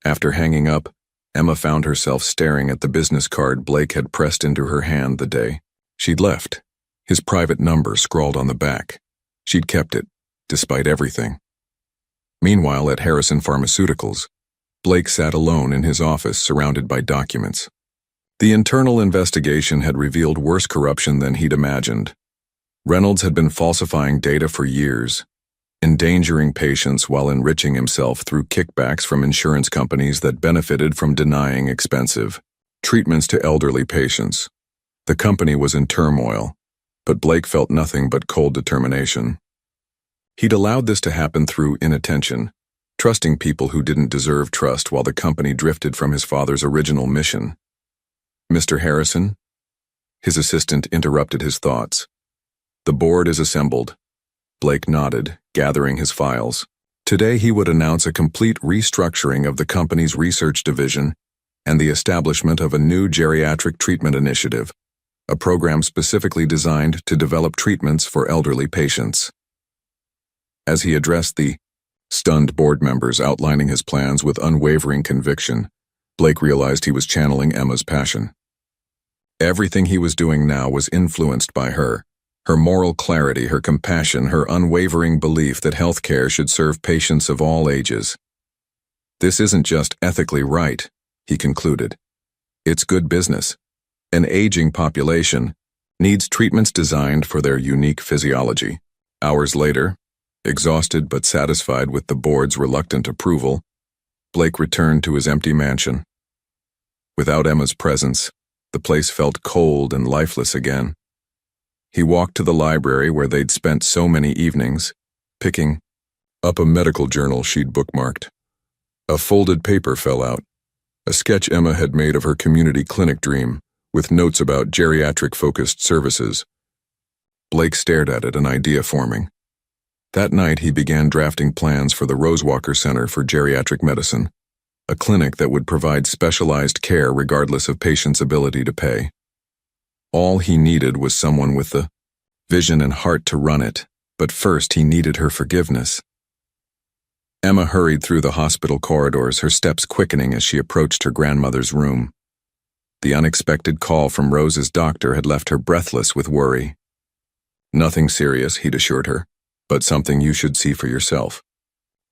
After hanging up, Emma found herself staring at the business card Blake had pressed into her hand the day she'd left, his private number scrawled on the back. She'd kept it, despite everything. Meanwhile, at Harrison Pharmaceuticals, Blake sat alone in his office surrounded by documents. The internal investigation had revealed worse corruption than he'd imagined. Reynolds had been falsifying data for years, endangering patients while enriching himself through kickbacks from insurance companies that benefited from denying expensive treatments to elderly patients. The company was in turmoil, but Blake felt nothing but cold determination. He'd allowed this to happen through inattention, trusting people who didn't deserve trust while the company drifted from his father's original mission. "Mr. Harrison?" His assistant interrupted his thoughts. "The board is assembled." Blake nodded, gathering his files. Today he would announce a complete restructuring of the company's research division and the establishment of a new geriatric treatment initiative, a program specifically designed to develop treatments for elderly patients. As he addressed the stunned board members outlining his plans with unwavering conviction, Blake realized he was channeling Emma's passion. Everything he was doing now was influenced by her moral clarity, her compassion, her unwavering belief that healthcare should serve patients of all ages. "This isn't just ethically right," he concluded. "It's good business. An aging population needs treatments designed for their unique physiology." Hours later, exhausted but satisfied with the board's reluctant approval, Blake returned to his empty mansion. Without Emma's presence, the place felt cold and lifeless again. He walked to the library where they'd spent so many evenings, picking up a medical journal she'd bookmarked. A folded paper fell out, a sketch Emma had made of her community clinic dream, with notes about geriatric-focused services. Blake stared at it, an idea forming. That night he began drafting plans for the Rosewalker Center for Geriatric Medicine, a clinic that would provide specialized care regardless of patients' ability to pay. All he needed was someone with the vision and heart to run it, but first he needed her forgiveness. Emma hurried through the hospital corridors, her steps quickening as she approached her grandmother's room. The unexpected call from Rose's doctor had left her breathless with worry. "Nothing serious," he'd assured her, "but something you should see for yourself."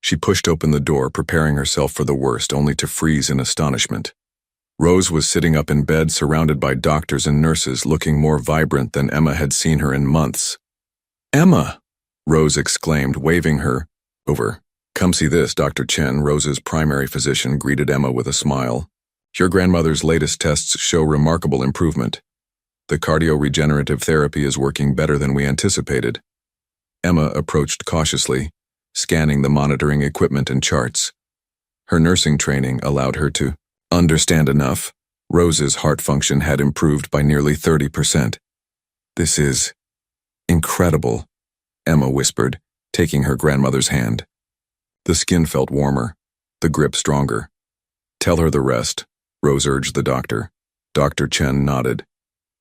She pushed open the door, preparing herself for the worst, only to freeze in astonishment. Rose was sitting up in bed, surrounded by doctors and nurses, looking more vibrant than Emma had seen her in months. "Emma!" Rose exclaimed, waving her over. "Come see this." Dr. Chen, Rose's primary physician, greeted Emma with a smile. "Your grandmother's latest tests show remarkable improvement. The cardio-regenerative therapy is working better than we anticipated." Emma approached cautiously, scanning the monitoring equipment and charts. Her nursing training allowed her to understand enough. Rose's heart function had improved by nearly 30%. "This is incredible," Emma whispered, taking her grandmother's hand. The skin felt warmer, the grip stronger. "Tell her the rest," Rose urged the doctor. Dr. Chen nodded.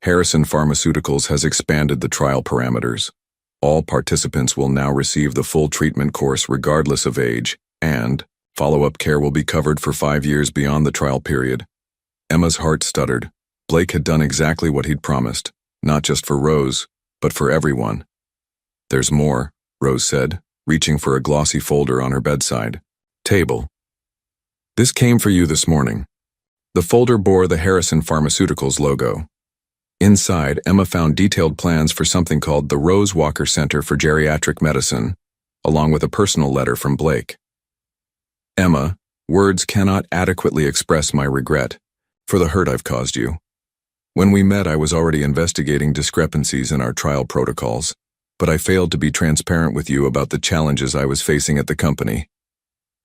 "Harrison Pharmaceuticals has expanded the trial parameters. All participants will now receive the full treatment course regardless of age, and follow-up care will be covered for 5 years beyond the trial period." Emma's heart stuttered. Blake had done exactly what he'd promised, not just for Rose, but for everyone. "There's more," Rose said, reaching for a glossy folder on her bedside table. "This came for you this morning." The folder bore the Harrison Pharmaceuticals logo. Inside, Emma found detailed plans for something called the Rosewalker Center for Geriatric Medicine, along with a personal letter from Blake. "Emma, words cannot adequately express my regret for the hurt I've caused you. When we met, I was already investigating discrepancies in our trial protocols, but I failed to be transparent with you about the challenges I was facing at the company.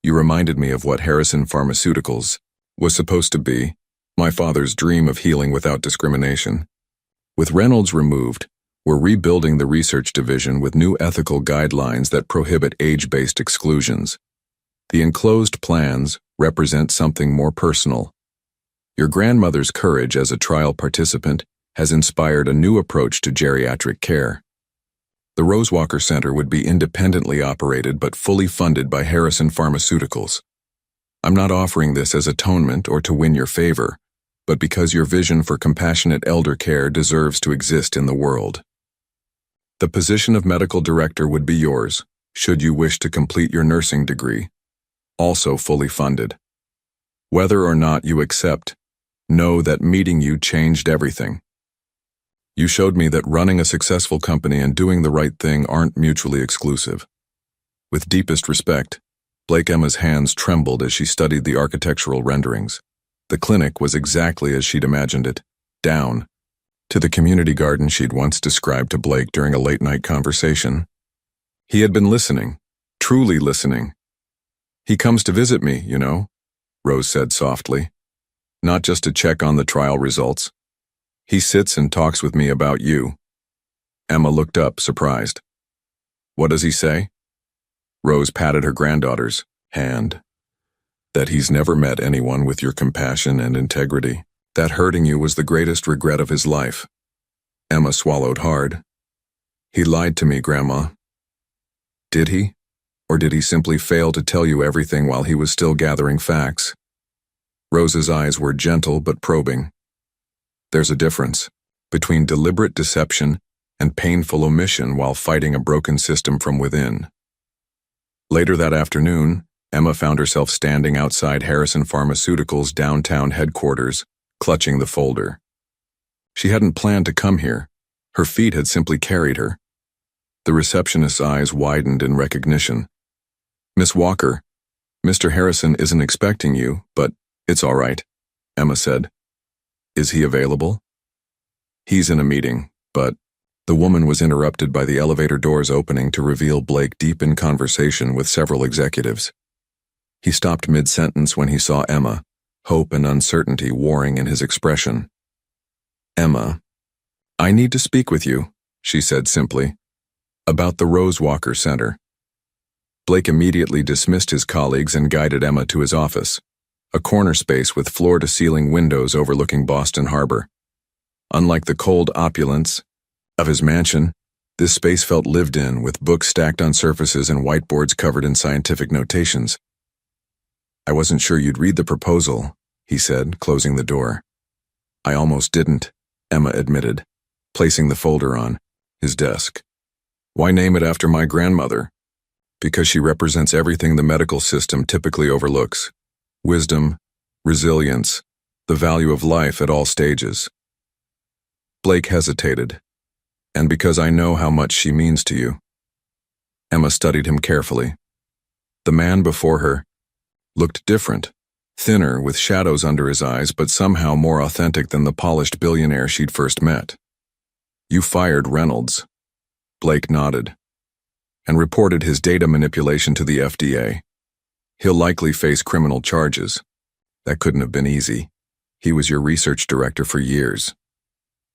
You reminded me of what Harrison Pharmaceuticals was supposed to be, my father's dream of healing without discrimination. With Reynolds removed, we're rebuilding the research division with new ethical guidelines that prohibit age-based exclusions. The enclosed plans represent something more personal. Your grandmother's courage as a trial participant has inspired a new approach to geriatric care. The Rosewalker Center would be independently operated but fully funded by Harrison Pharmaceuticals. I'm not offering this as atonement or to win your favor, but because your vision for compassionate elder care deserves to exist in the world. The position of medical director would be yours, should you wish to complete your nursing degree, also fully funded. Whether or not you accept, know that meeting you changed everything. You showed me that running a successful company and doing the right thing aren't mutually exclusive. With deepest respect, Blake Emma's hands trembled as she studied the architectural renderings. The clinic was exactly as she'd imagined it, down to the community garden she'd once described to Blake during a late-night conversation. He had been listening, truly listening. "He comes to visit me, you know," Rose said softly. "Not just to check on the trial results. He sits and talks with me about you." Emma looked up, surprised. "What does he say?" Rose patted her granddaughter's hand. "That he's never met anyone with your compassion and integrity. That hurting you was the greatest regret of his life." Emma swallowed hard. "He lied to me, Grandma." "Did he? Or did he simply fail to tell you everything while he was still gathering facts?" Rose's eyes were gentle but probing. "There's a difference between deliberate deception and painful omission while fighting a broken system from within." Later that afternoon, Emma found herself standing outside Harrison Pharmaceuticals' downtown headquarters, clutching the folder. She hadn't planned to come here. Her feet had simply carried her. The receptionist's eyes widened in recognition. "Miss Walker, Mr. Harrison isn't expecting you, but it's all right," Emma said. "Is he available?" "He's in a meeting, but..." The woman was interrupted by the elevator doors opening to reveal Blake deep in conversation with several executives. He stopped mid-sentence when he saw Emma, hope and uncertainty warring in his expression. "Emma, I need to speak with you," she said simply, "about the Rosewalker Center." Blake immediately dismissed his colleagues and guided Emma to his office, a corner space with floor-to-ceiling windows overlooking Boston Harbor. Unlike the cold opulence of his mansion, this space felt lived in, with books stacked on surfaces and whiteboards covered in scientific notations. "I wasn't sure you'd read the proposal," he said, closing the door. "I almost didn't," Emma admitted, placing the folder on his desk. "Why name it after my grandmother?" "Because she represents everything the medical system typically overlooks. Wisdom, resilience, the value of life at all stages." Blake hesitated. "And because I know how much she means to you." Emma studied him carefully. The man before her looked different, thinner with shadows under his eyes, but somehow more authentic than the polished billionaire she'd first met. "You fired Reynolds." Blake nodded, "and reported his data manipulation to the FDA. He'll likely face criminal charges. That couldn't have been easy. He was your research director for years."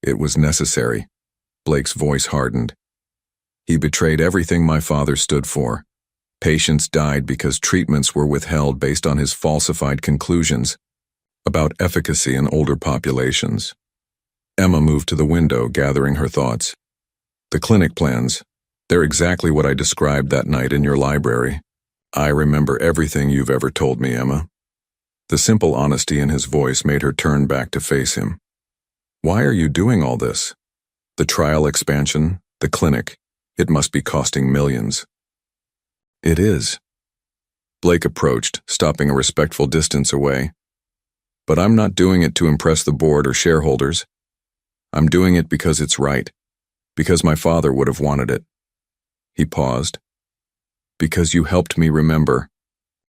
"It was necessary." Blake's voice hardened. "He betrayed everything my father stood for. Patients died because treatments were withheld based on his falsified conclusions about efficacy in older populations." Emma moved to the window, gathering her thoughts. "The clinic plans, they're exactly what I described that night in your library. I remember everything you've ever told me, Emma." The simple honesty in his voice made her turn back to face him. "Why are you doing all this? The trial expansion, the clinic, it must be costing millions." "It is." Blake approached, stopping a respectful distance away. "But I'm not doing it to impress the board or shareholders. I'm doing it because it's right, because my father would have wanted it." He paused. "Because you helped me remember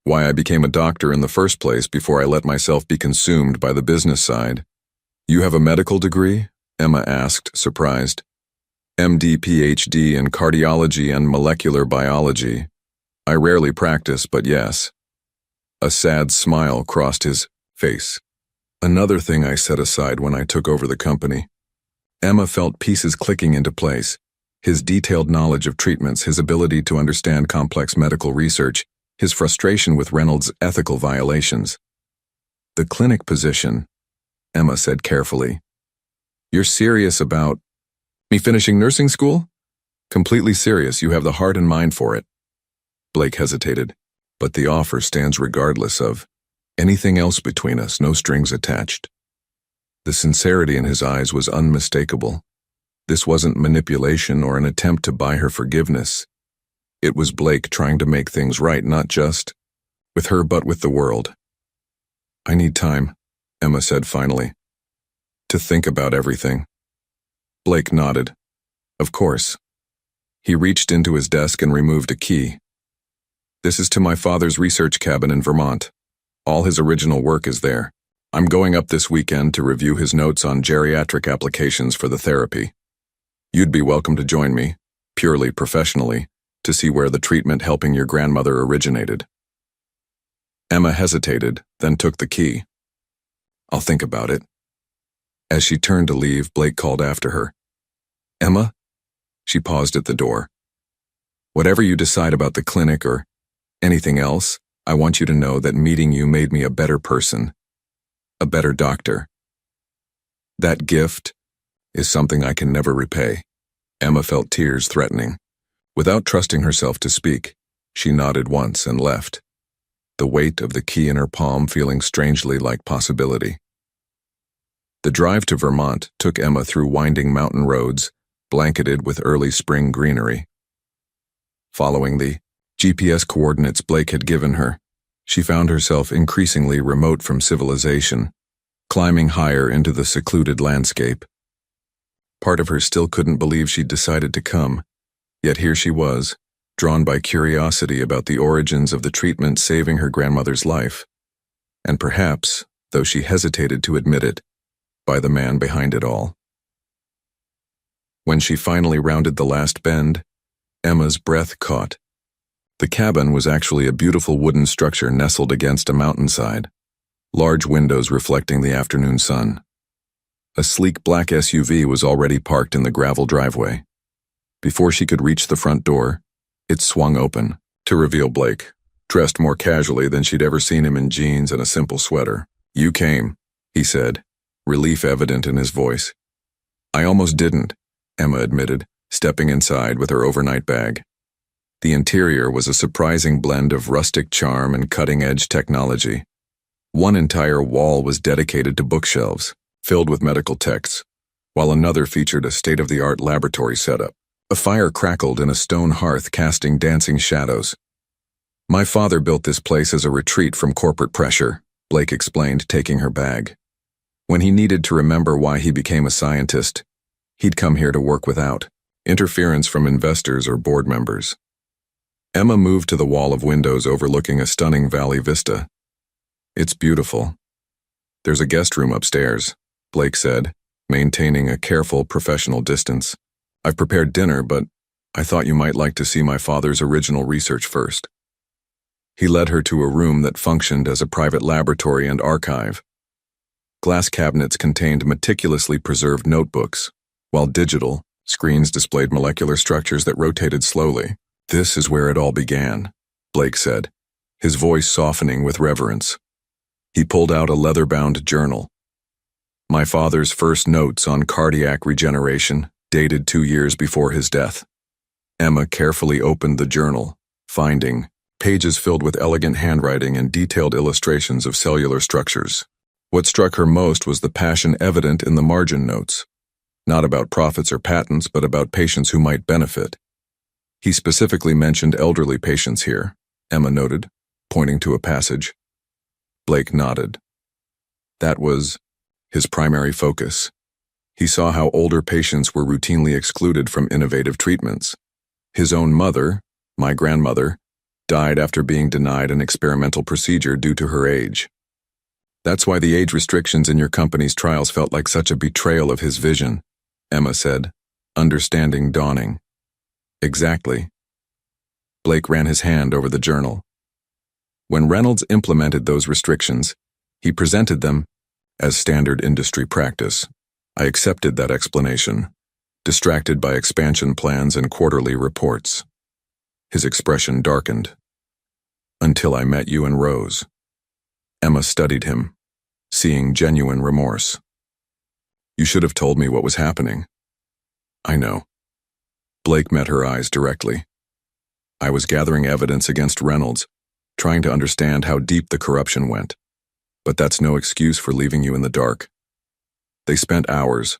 why I became a doctor in the first place before I let myself be consumed by the business side." "You have a medical degree?" Emma asked, surprised. "MD, PhD in cardiology and molecular biology. I rarely practice, but yes." A sad smile crossed his face. "Another thing I set aside when I took over the company." Emma felt pieces clicking into place. His detailed knowledge of treatments, his ability to understand complex medical research, his frustration with Reynolds' ethical violations. The clinic position, Emma said carefully. You're serious about me finishing nursing school? Completely serious, you have the heart and mind for it. Blake hesitated, but the offer stands regardless of anything else between us, no strings attached. The sincerity in his eyes was unmistakable. This wasn't manipulation or an attempt to buy her forgiveness. It was Blake trying to make things right, not just with her but with the world. I need time, Emma said finally, to think about everything. Blake nodded. Of course. He reached into his desk and removed a key. This is to my father's research cabin in Vermont. All his original work is there. I'm going up this weekend to review his notes on geriatric applications for the therapy. You'd be welcome to join me, purely professionally, to see where the treatment helping your grandmother originated. Emma hesitated, then took the key. I'll think about it. As she turned to leave, Blake called after her. Emma? She paused at the door. Whatever you decide about the clinic or anything else, I want you to know that meeting you made me a better person, a better doctor. That gift is something I can never repay. Emma felt tears threatening. Without trusting herself to speak, she nodded once and left, the weight of the key in her palm feeling strangely like possibility. The drive to Vermont took Emma through winding mountain roads, blanketed with early spring greenery. Following the GPS coordinates Blake had given her, she found herself increasingly remote from civilization, climbing higher into the secluded landscape. Part of her still couldn't believe she'd decided to come, yet here she was, drawn by curiosity about the origins of the treatment saving her grandmother's life, and perhaps, though she hesitated to admit it, by the man behind it all. When she finally rounded the last bend, Emma's breath caught. The cabin was actually a beautiful wooden structure nestled against a mountainside, large windows reflecting the afternoon sun. A sleek black SUV was already parked in the gravel driveway. Before she could reach the front door, it swung open, to reveal Blake, dressed more casually than she'd ever seen him in jeans and a simple sweater. You came, he said, relief evident in his voice. I almost didn't, Emma admitted, stepping inside with her overnight bag. The interior was a surprising blend of rustic charm and cutting-edge technology. One entire wall was dedicated to bookshelves, filled with medical texts, while another featured a state-of-the-art laboratory setup. A fire crackled in a stone hearth, casting dancing shadows. My father built this place as a retreat from corporate pressure, Blake explained, taking her bag. When he needed to remember why he became a scientist, he'd come here to work without interference from investors or board members. Emma moved to the wall of windows overlooking a stunning valley vista. It's beautiful. There's a guest room upstairs, Blake said, maintaining a careful professional distance. I've prepared dinner, but I thought you might like to see my father's original research first. He led her to a room that functioned as a private laboratory and archive. Glass cabinets contained meticulously preserved notebooks, while digital screens displayed molecular structures that rotated slowly. This is where it all began, Blake said, his voice softening with reverence. He pulled out a leather-bound journal. My father's first notes on cardiac regeneration, dated 2 years before his death. Emma carefully opened the journal, finding pages filled with elegant handwriting and detailed illustrations of cellular structures. What struck her most was the passion evident in the margin notes. Not about profits or patents, but about patients who might benefit. He specifically mentioned elderly patients here, Emma noted, pointing to a passage. Blake nodded. That was his primary focus. He saw how older patients were routinely excluded from innovative treatments. His own mother, my grandmother, died after being denied an experimental procedure due to her age. That's why the age restrictions in your company's trials felt like such a betrayal of his vision, Emma said, understanding dawning. Exactly. Blake ran his hand over the journal. When Reynolds implemented those restrictions, he presented them as standard industry practice. I accepted that explanation, distracted by expansion plans and quarterly reports. His expression darkened. Until I met you and Rose. Emma studied him, seeing genuine remorse. You should have told me what was happening. I know. Blake met her eyes directly. I was gathering evidence against Reynolds, trying to understand how deep the corruption went. But that's no excuse for leaving you in the dark. They spent hours,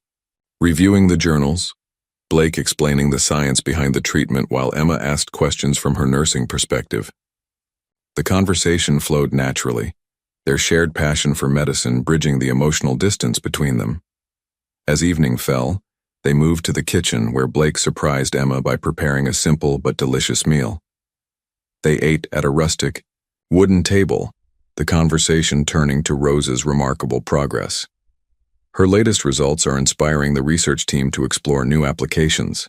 reviewing the journals, Blake explaining the science behind the treatment while Emma asked questions from her nursing perspective. The conversation flowed naturally, their shared passion for medicine bridging the emotional distance between them. As evening fell, they moved to the kitchen where Blake surprised Emma by preparing a simple but delicious meal. They ate at a rustic, wooden table, the conversation turning to Rose's remarkable progress. Her latest results are inspiring the research team to explore new applications,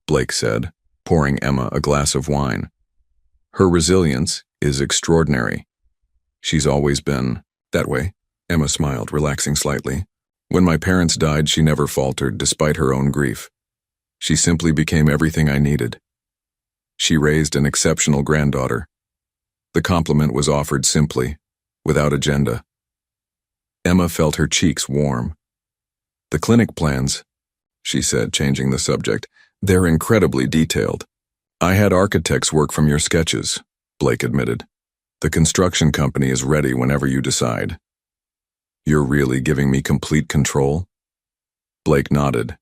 Blake said, pouring Emma a glass of wine. Her resilience is extraordinary. She's always been that way, Emma smiled, relaxing slightly. When my parents died, she never faltered despite her own grief. She simply became everything I needed. She raised an exceptional granddaughter. The compliment was offered simply, without agenda. Emma felt her cheeks warm. The clinic plans, she said, changing the subject, they're incredibly detailed. I had architects work from your sketches, Blake admitted. The construction company is ready whenever you decide. You're really giving me complete control? Blake nodded.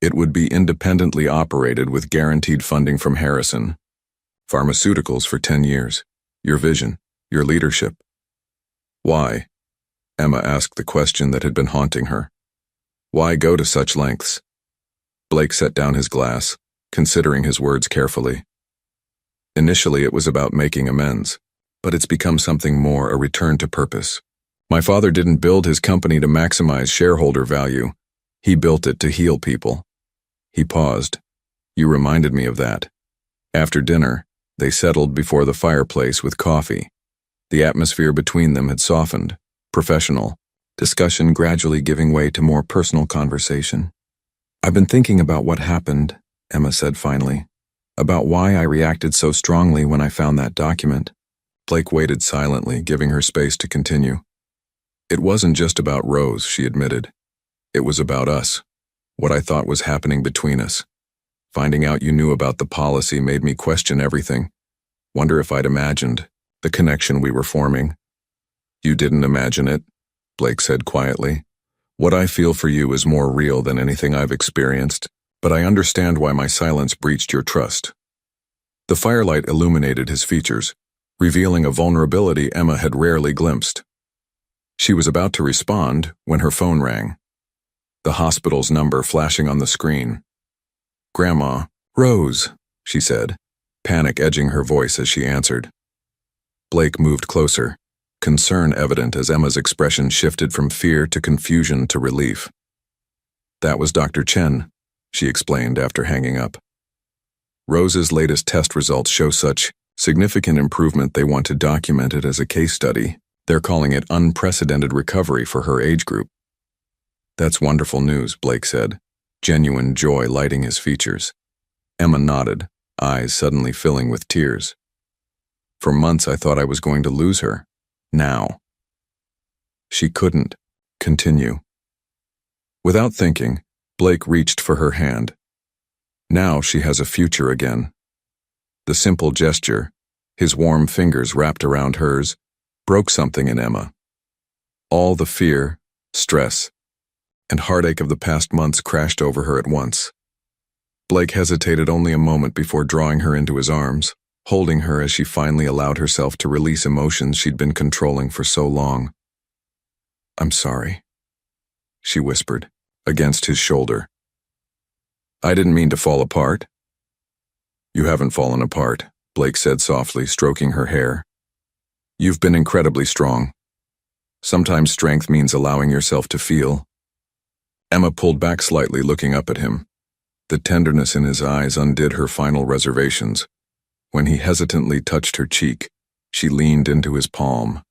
It would be independently operated with guaranteed funding from Harrison. Pharmaceuticals for 10 years. Your vision, your leadership. Why? Emma asked the question that had been haunting her. Why go to such lengths? Blake set down his glass, considering his words carefully. Initially it was about making amends, but it's become something more, a return to purpose. My father didn't build his company to maximize shareholder value. He built it to heal people. He paused. You reminded me of that. After dinner, they settled before the fireplace with coffee. The atmosphere between them had softened, professional, discussion gradually giving way to more personal conversation. I've been thinking about what happened, Emma said finally, about why I reacted so strongly when I found that document. Blake waited silently, giving her space to continue. It wasn't just about Rose, she admitted. It was about us, what I thought was happening between us. Finding out you knew about the policy made me question everything. Wonder if I'd imagined the connection we were forming. You didn't imagine it, Blake said quietly. What I feel for you is more real than anything I've experienced, but I understand why my silence breached your trust. The firelight illuminated his features, revealing a vulnerability Emma had rarely glimpsed. She was about to respond when her phone rang. The hospital's number flashing on the screen. Grandma, Rose, she said, panic edging her voice as she answered. Blake moved closer, concern evident as Emma's expression shifted from fear to confusion to relief. That was Dr. Chen, she explained after hanging up. Rose's latest test results show such significant improvement they want to document it as a case study. They're calling it unprecedented recovery for her age group. That's wonderful news, Blake said, genuine joy lighting his features. Emma nodded, eyes suddenly filling with tears. For months I thought I was going to lose her. Now. She couldn't continue. Without thinking, Blake reached for her hand. Now she has a future again. The simple gesture, his warm fingers wrapped around hers, broke something in Emma. All the fear, stress, and heartache of the past months crashed over her at once. Blake hesitated only a moment before drawing her into his arms, holding her as she finally allowed herself to release emotions she'd been controlling for so long. I'm sorry, she whispered, against his shoulder. I didn't mean to fall apart. You haven't fallen apart, Blake said softly, stroking her hair. You've been incredibly strong. Sometimes strength means allowing yourself to feel. Emma pulled back slightly, looking up at him. The tenderness in his eyes undid her final reservations. When he hesitantly touched her cheek, she leaned into his palm.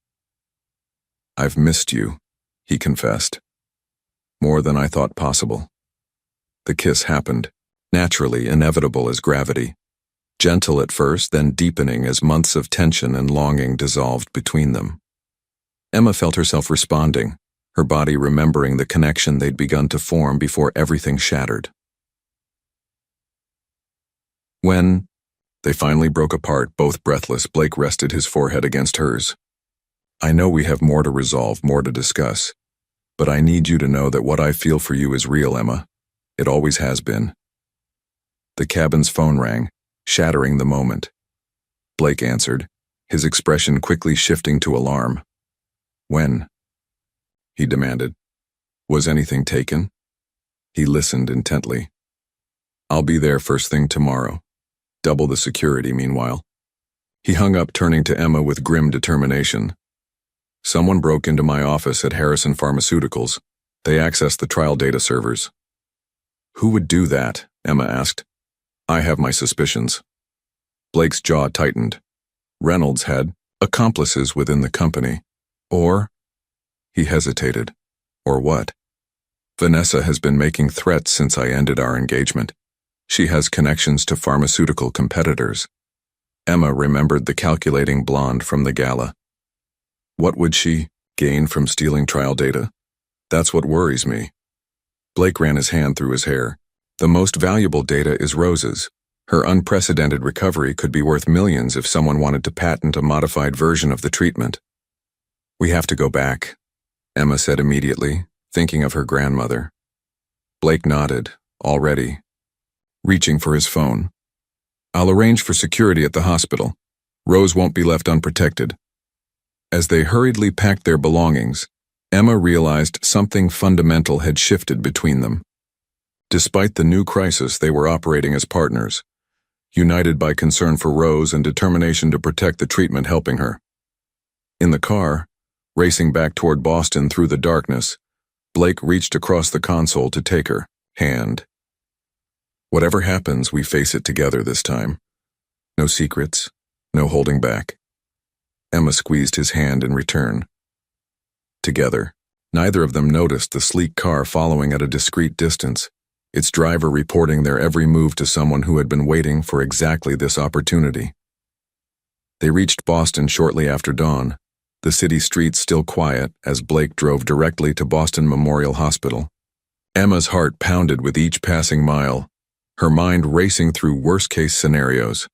I've missed you, he confessed. more than I thought possible. The kiss happened, naturally inevitable as gravity. Gentle at first, then deepening as months of tension and longing dissolved between them. Emma felt herself responding, her body remembering the connection they'd begun to form before everything shattered. When they finally broke apart, both breathless, Blake rested his forehead against hers. I know we have more to resolve, more to discuss, but I need you to know that what I feel for you is real, Emma. It always has been. The cabin's phone rang, shattering the moment. Blake answered, his expression quickly shifting to alarm. When? He demanded. Was anything taken? He listened intently. I'll be there first thing tomorrow. Double the security, meanwhile. He hung up, turning to Emma with grim determination. Someone broke into my office at Harrison Pharmaceuticals. They accessed the trial data servers. Who would do that? Emma asked. I have my suspicions. Blake's jaw tightened. Reynolds had accomplices within the company. Or? He hesitated. Or what? Vanessa has been making threats since I ended our engagement. She has connections to pharmaceutical competitors. Emma remembered the calculating blonde from the gala. What would she gain from stealing trial data? That's what worries me. Blake ran his hand through his hair. The most valuable data is Rose's. Her unprecedented recovery could be worth millions if someone wanted to patent a modified version of the treatment. We have to go back, Emma said immediately, thinking of her grandmother. Blake nodded, already, reaching for his phone. I'll arrange for security at the hospital. Rose won't be left unprotected. As they hurriedly packed their belongings, Emma realized something fundamental had shifted between them. Despite the new crisis, they were operating as partners, united by concern for Rose and determination to protect the treatment helping her. In the car, racing back toward Boston through the darkness, Blake reached across the console to take her hand. Whatever happens, we face it together this time. No secrets, no holding back. Emma squeezed his hand in return. Together, neither of them noticed the sleek car following at a discreet distance, its driver reporting their every move to someone who had been waiting for exactly this opportunity. They reached Boston shortly after dawn, the city streets still quiet as Blake drove directly to Boston Memorial Hospital. Emma's heart pounded with each passing mile, her mind racing through worst-case scenarios.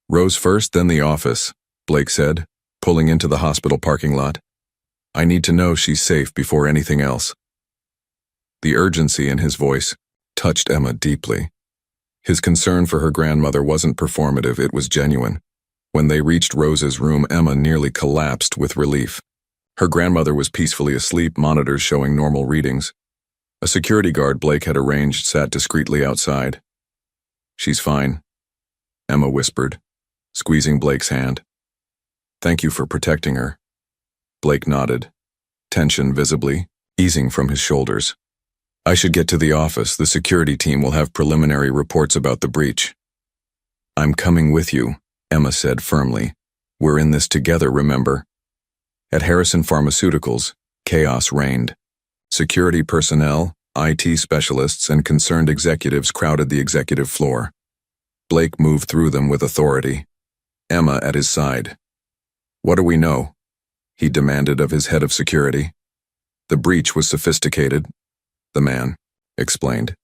Rose first, then the office, Blake said, pulling into the hospital parking lot. I need to know she's safe before anything else. The urgency in his voice touched Emma deeply. His concern for her grandmother wasn't performative, it was genuine. When they reached Rose's room, Emma nearly collapsed with relief. Her grandmother was peacefully asleep, monitors showing normal readings. A security guard Blake had arranged sat discreetly outside. She's fine, Emma whispered, squeezing Blake's hand. Thank you for protecting her. Blake nodded, tension visibly easing from his shoulders. I should get to the office. The security team will have preliminary reports about the breach. I'm coming with you, Emma said firmly. We're in this together, remember? At Harrison Pharmaceuticals, chaos reigned. Security personnel, IT specialists, and concerned executives crowded the executive floor. Blake moved through them with authority, Emma at his side. What do we know? He demanded of his head of security. The breach was sophisticated, the man explained.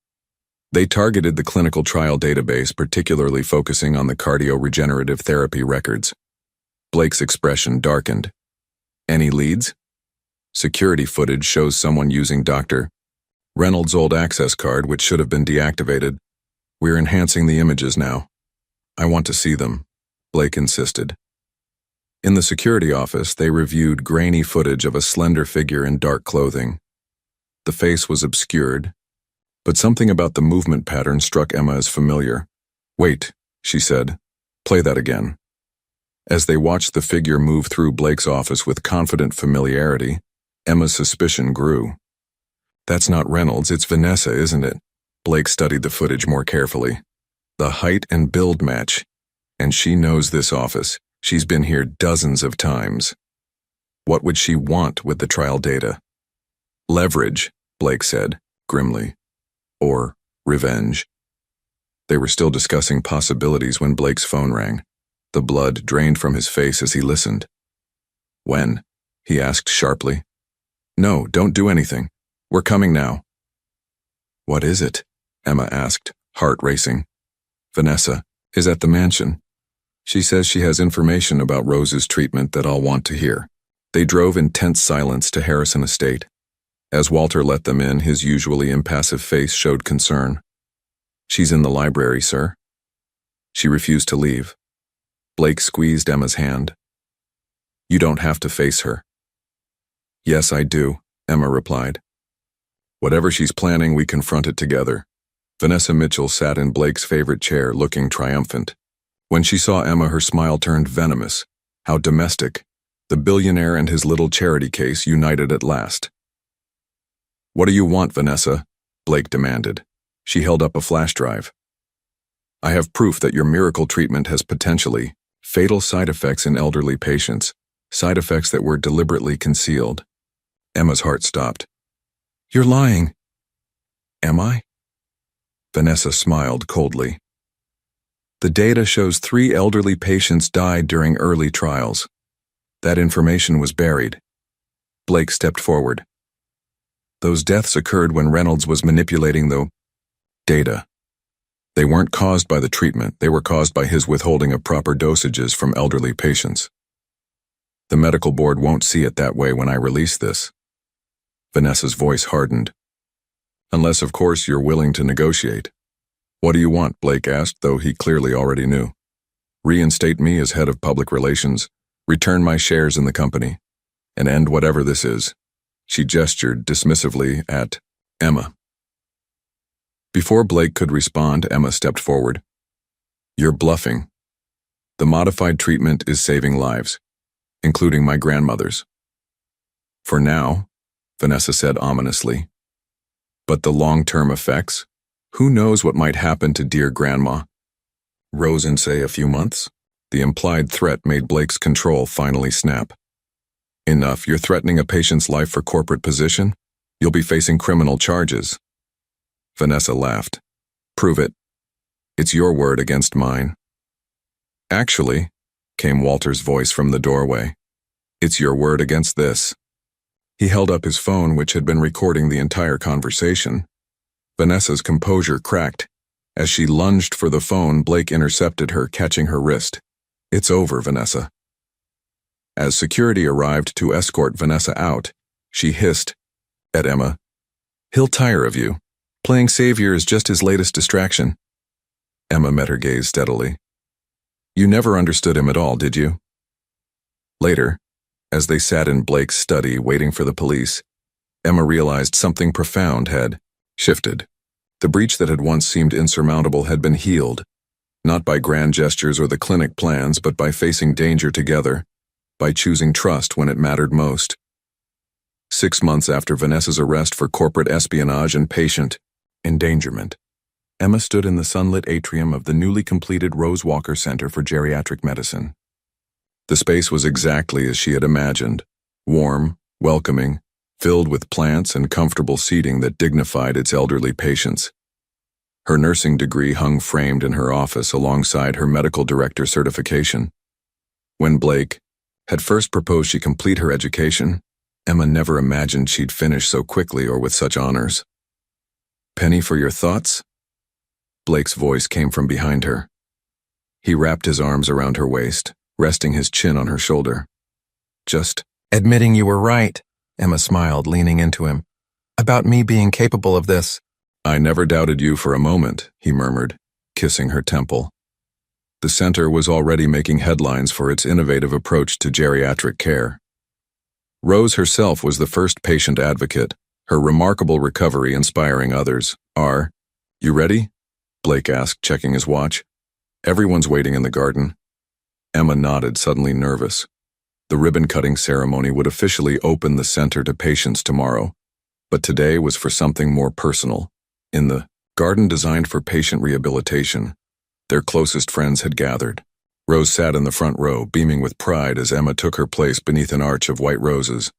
They targeted the clinical trial database, particularly focusing on the cardio-regenerative therapy records. Blake's expression darkened. Any leads? Security footage shows someone using Dr. Reynolds' old access card, which should have been deactivated. We're enhancing the images now. I want to see them, Blake insisted. In the security office, they reviewed grainy footage of a slender figure in dark clothing. The face was obscured, but something about the movement pattern struck Emma as familiar. Wait, she said. Play that again. As they watched the figure move through Blake's office with confident familiarity, Emma's suspicion grew. That's not Reynolds, it's Vanessa, isn't it? Blake studied the footage more carefully. The height and build match. And she knows this office. She's been here dozens of times. What would she want with the trial data? Leverage, Blake said, grimly. Or revenge. They were still discussing possibilities when Blake's phone rang. The blood drained from his face as he listened. When? He asked sharply. No, don't do anything. We're coming now. What is it? Emma asked, heart racing. Vanessa is at the mansion. She says she has information about Rose's treatment that I'll want to hear. They drove in tense silence to Harrison Estate. As Walter let them in, his usually impassive face showed concern. She's in the library, sir. She refused to leave. Blake squeezed Emma's hand. You don't have to face her. Yes, I do, Emma replied. Whatever she's planning, we confront it together. Vanessa Mitchell sat in Blake's favorite chair, looking triumphant. When she saw Emma, her smile turned venomous. How domestic. The billionaire and his little charity case united at last. What do you want, Vanessa? Blake demanded. She held up a flash drive. I have proof that your miracle treatment has potentially fatal side effects in elderly patients, side effects that were deliberately concealed. Emma's heart stopped. You're lying. Am I? Vanessa smiled coldly. The data shows 3 elderly patients died during early trials. That information was buried. Blake stepped forward. Those deaths occurred when Reynolds was manipulating the data. They weren't caused by the treatment, they were caused by his withholding of proper dosages from elderly patients. The medical board won't see it that way when I release this. Vanessa's voice hardened. Unless, of course, you're willing to negotiate. What do you want? Blake asked, though he clearly already knew. Reinstate me as head of public relations, return my shares in the company, and end whatever this is. She gestured dismissively at Emma. Before Blake could respond, Emma stepped forward. You're bluffing. The modified treatment is saving lives, including my grandmother's. For now, Vanessa said ominously. But the long-term effects? Who knows what might happen to dear Grandma? Rose in, say, a few months? The implied threat made Blake's control finally snap. Enough, you're threatening a patient's life for corporate position? You'll be facing criminal charges. Vanessa laughed. Prove it. It's your word against mine. Actually, came Walter's voice from the doorway. It's your word against this. He held up his phone, which had been recording the entire conversation. Vanessa's composure cracked. As she lunged for the phone, Blake intercepted her, catching her wrist. It's over, Vanessa. As security arrived to escort Vanessa out, she hissed at Emma. He'll tire of you. Playing savior is just his latest distraction. Emma met her gaze steadily. You never understood him at all, did you? Later, as they sat in Blake's study waiting for the police, Emma realized something profound had shifted. The breach that had once seemed insurmountable had been healed, not by grand gestures or the clinic plans, but by facing danger together, by choosing trust when it mattered most. 6 months after Vanessa's arrest for corporate espionage and patient endangerment, Emma stood in the sunlit atrium of the newly completed Rose Walker Center for Geriatric Medicine. The space was exactly as she had imagined, warm, welcoming, filled with plants and comfortable seating that dignified its elderly patients. Her nursing degree hung framed in her office alongside her medical director certification. When Blake had first proposed she complete her education, Emma never imagined she'd finish so quickly or with such honors. Penny for your thoughts? Blake's voice came from behind her. He wrapped his arms around her waist, resting his chin on her shoulder. Just admitting you were right, Emma smiled, leaning into him. About me being capable of this. I never doubted you for a moment, he murmured, kissing her temple. The center was already making headlines for its innovative approach to geriatric care. Rose herself was the first patient advocate, her remarkable recovery inspiring others. You ready? Blake asked, checking his watch. Everyone's waiting in the garden. Emma nodded, suddenly nervous. The ribbon-cutting ceremony would officially open the center to patients tomorrow, but today was for something more personal. In the garden designed for patient rehabilitation, their closest friends had gathered. Rose sat in the front row, beaming with pride as Emma took her place beneath an arch of white roses.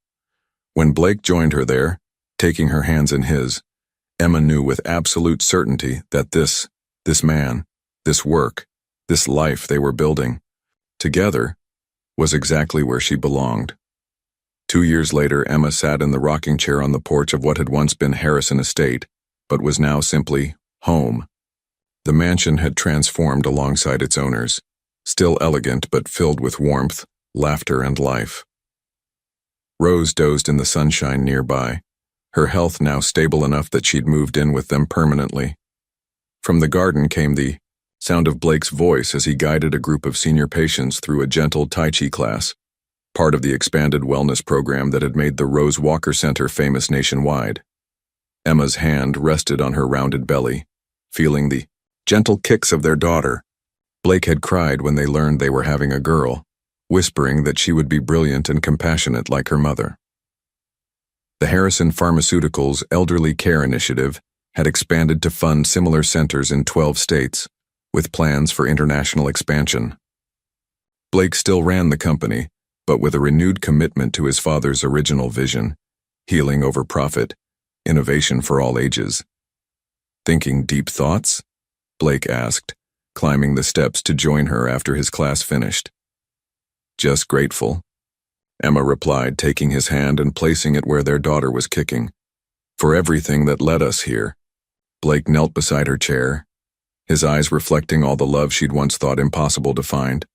When Blake joined her there, Taking her hands in his, Emma knew with absolute certainty that this man, this work, this life they were building, together, was exactly where she belonged. 2 years later, Emma sat in the rocking chair on the porch of what had once been Harrison Estate, but was now simply home. The mansion had transformed alongside its owners, still elegant but filled with warmth, laughter, and life. Rose dozed in the sunshine nearby, her health now stable enough that she'd moved in with them permanently. From the garden came the sound of Blake's voice as he guided a group of senior patients through a gentle Tai Chi class, part of the expanded wellness program that had made the Rose Walker Center famous nationwide. Emma's hand rested on her rounded belly, feeling the gentle kicks of their daughter. Blake had cried when they learned they were having a girl, whispering that she would be brilliant and compassionate like her mother. The Harrison Pharmaceuticals Elderly Care Initiative had expanded to fund similar centers in 12 states, with plans for international expansion. Blake still ran the company, but with a renewed commitment to his father's original vision, healing over profit, innovation for all ages. Thinking deep thoughts? Blake asked, climbing the steps to join her after his class finished. Just grateful, Emma replied, taking his hand and placing it where their daughter was kicking. For everything that led us here. Blake knelt beside her chair, his eyes reflecting all the love she'd once thought impossible to find.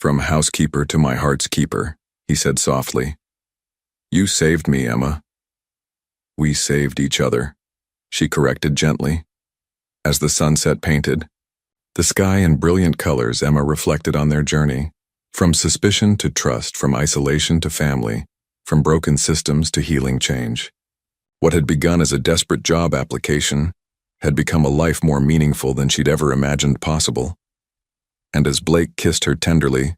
From housekeeper to my heart's keeper, he said softly. You saved me, Emma. We saved each other, she corrected gently. As the sunset painted the sky in brilliant colors, Emma reflected on their journey, from suspicion to trust, from isolation to family, from broken systems to healing change. What had begun as a desperate job application had become a life more meaningful than she'd ever imagined possible. And as Blake kissed her tenderly,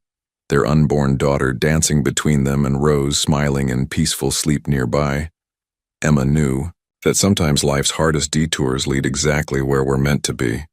their unborn daughter dancing between them and Rose smiling in peaceful sleep nearby, Emma knew that sometimes life's hardest detours lead exactly where we're meant to be.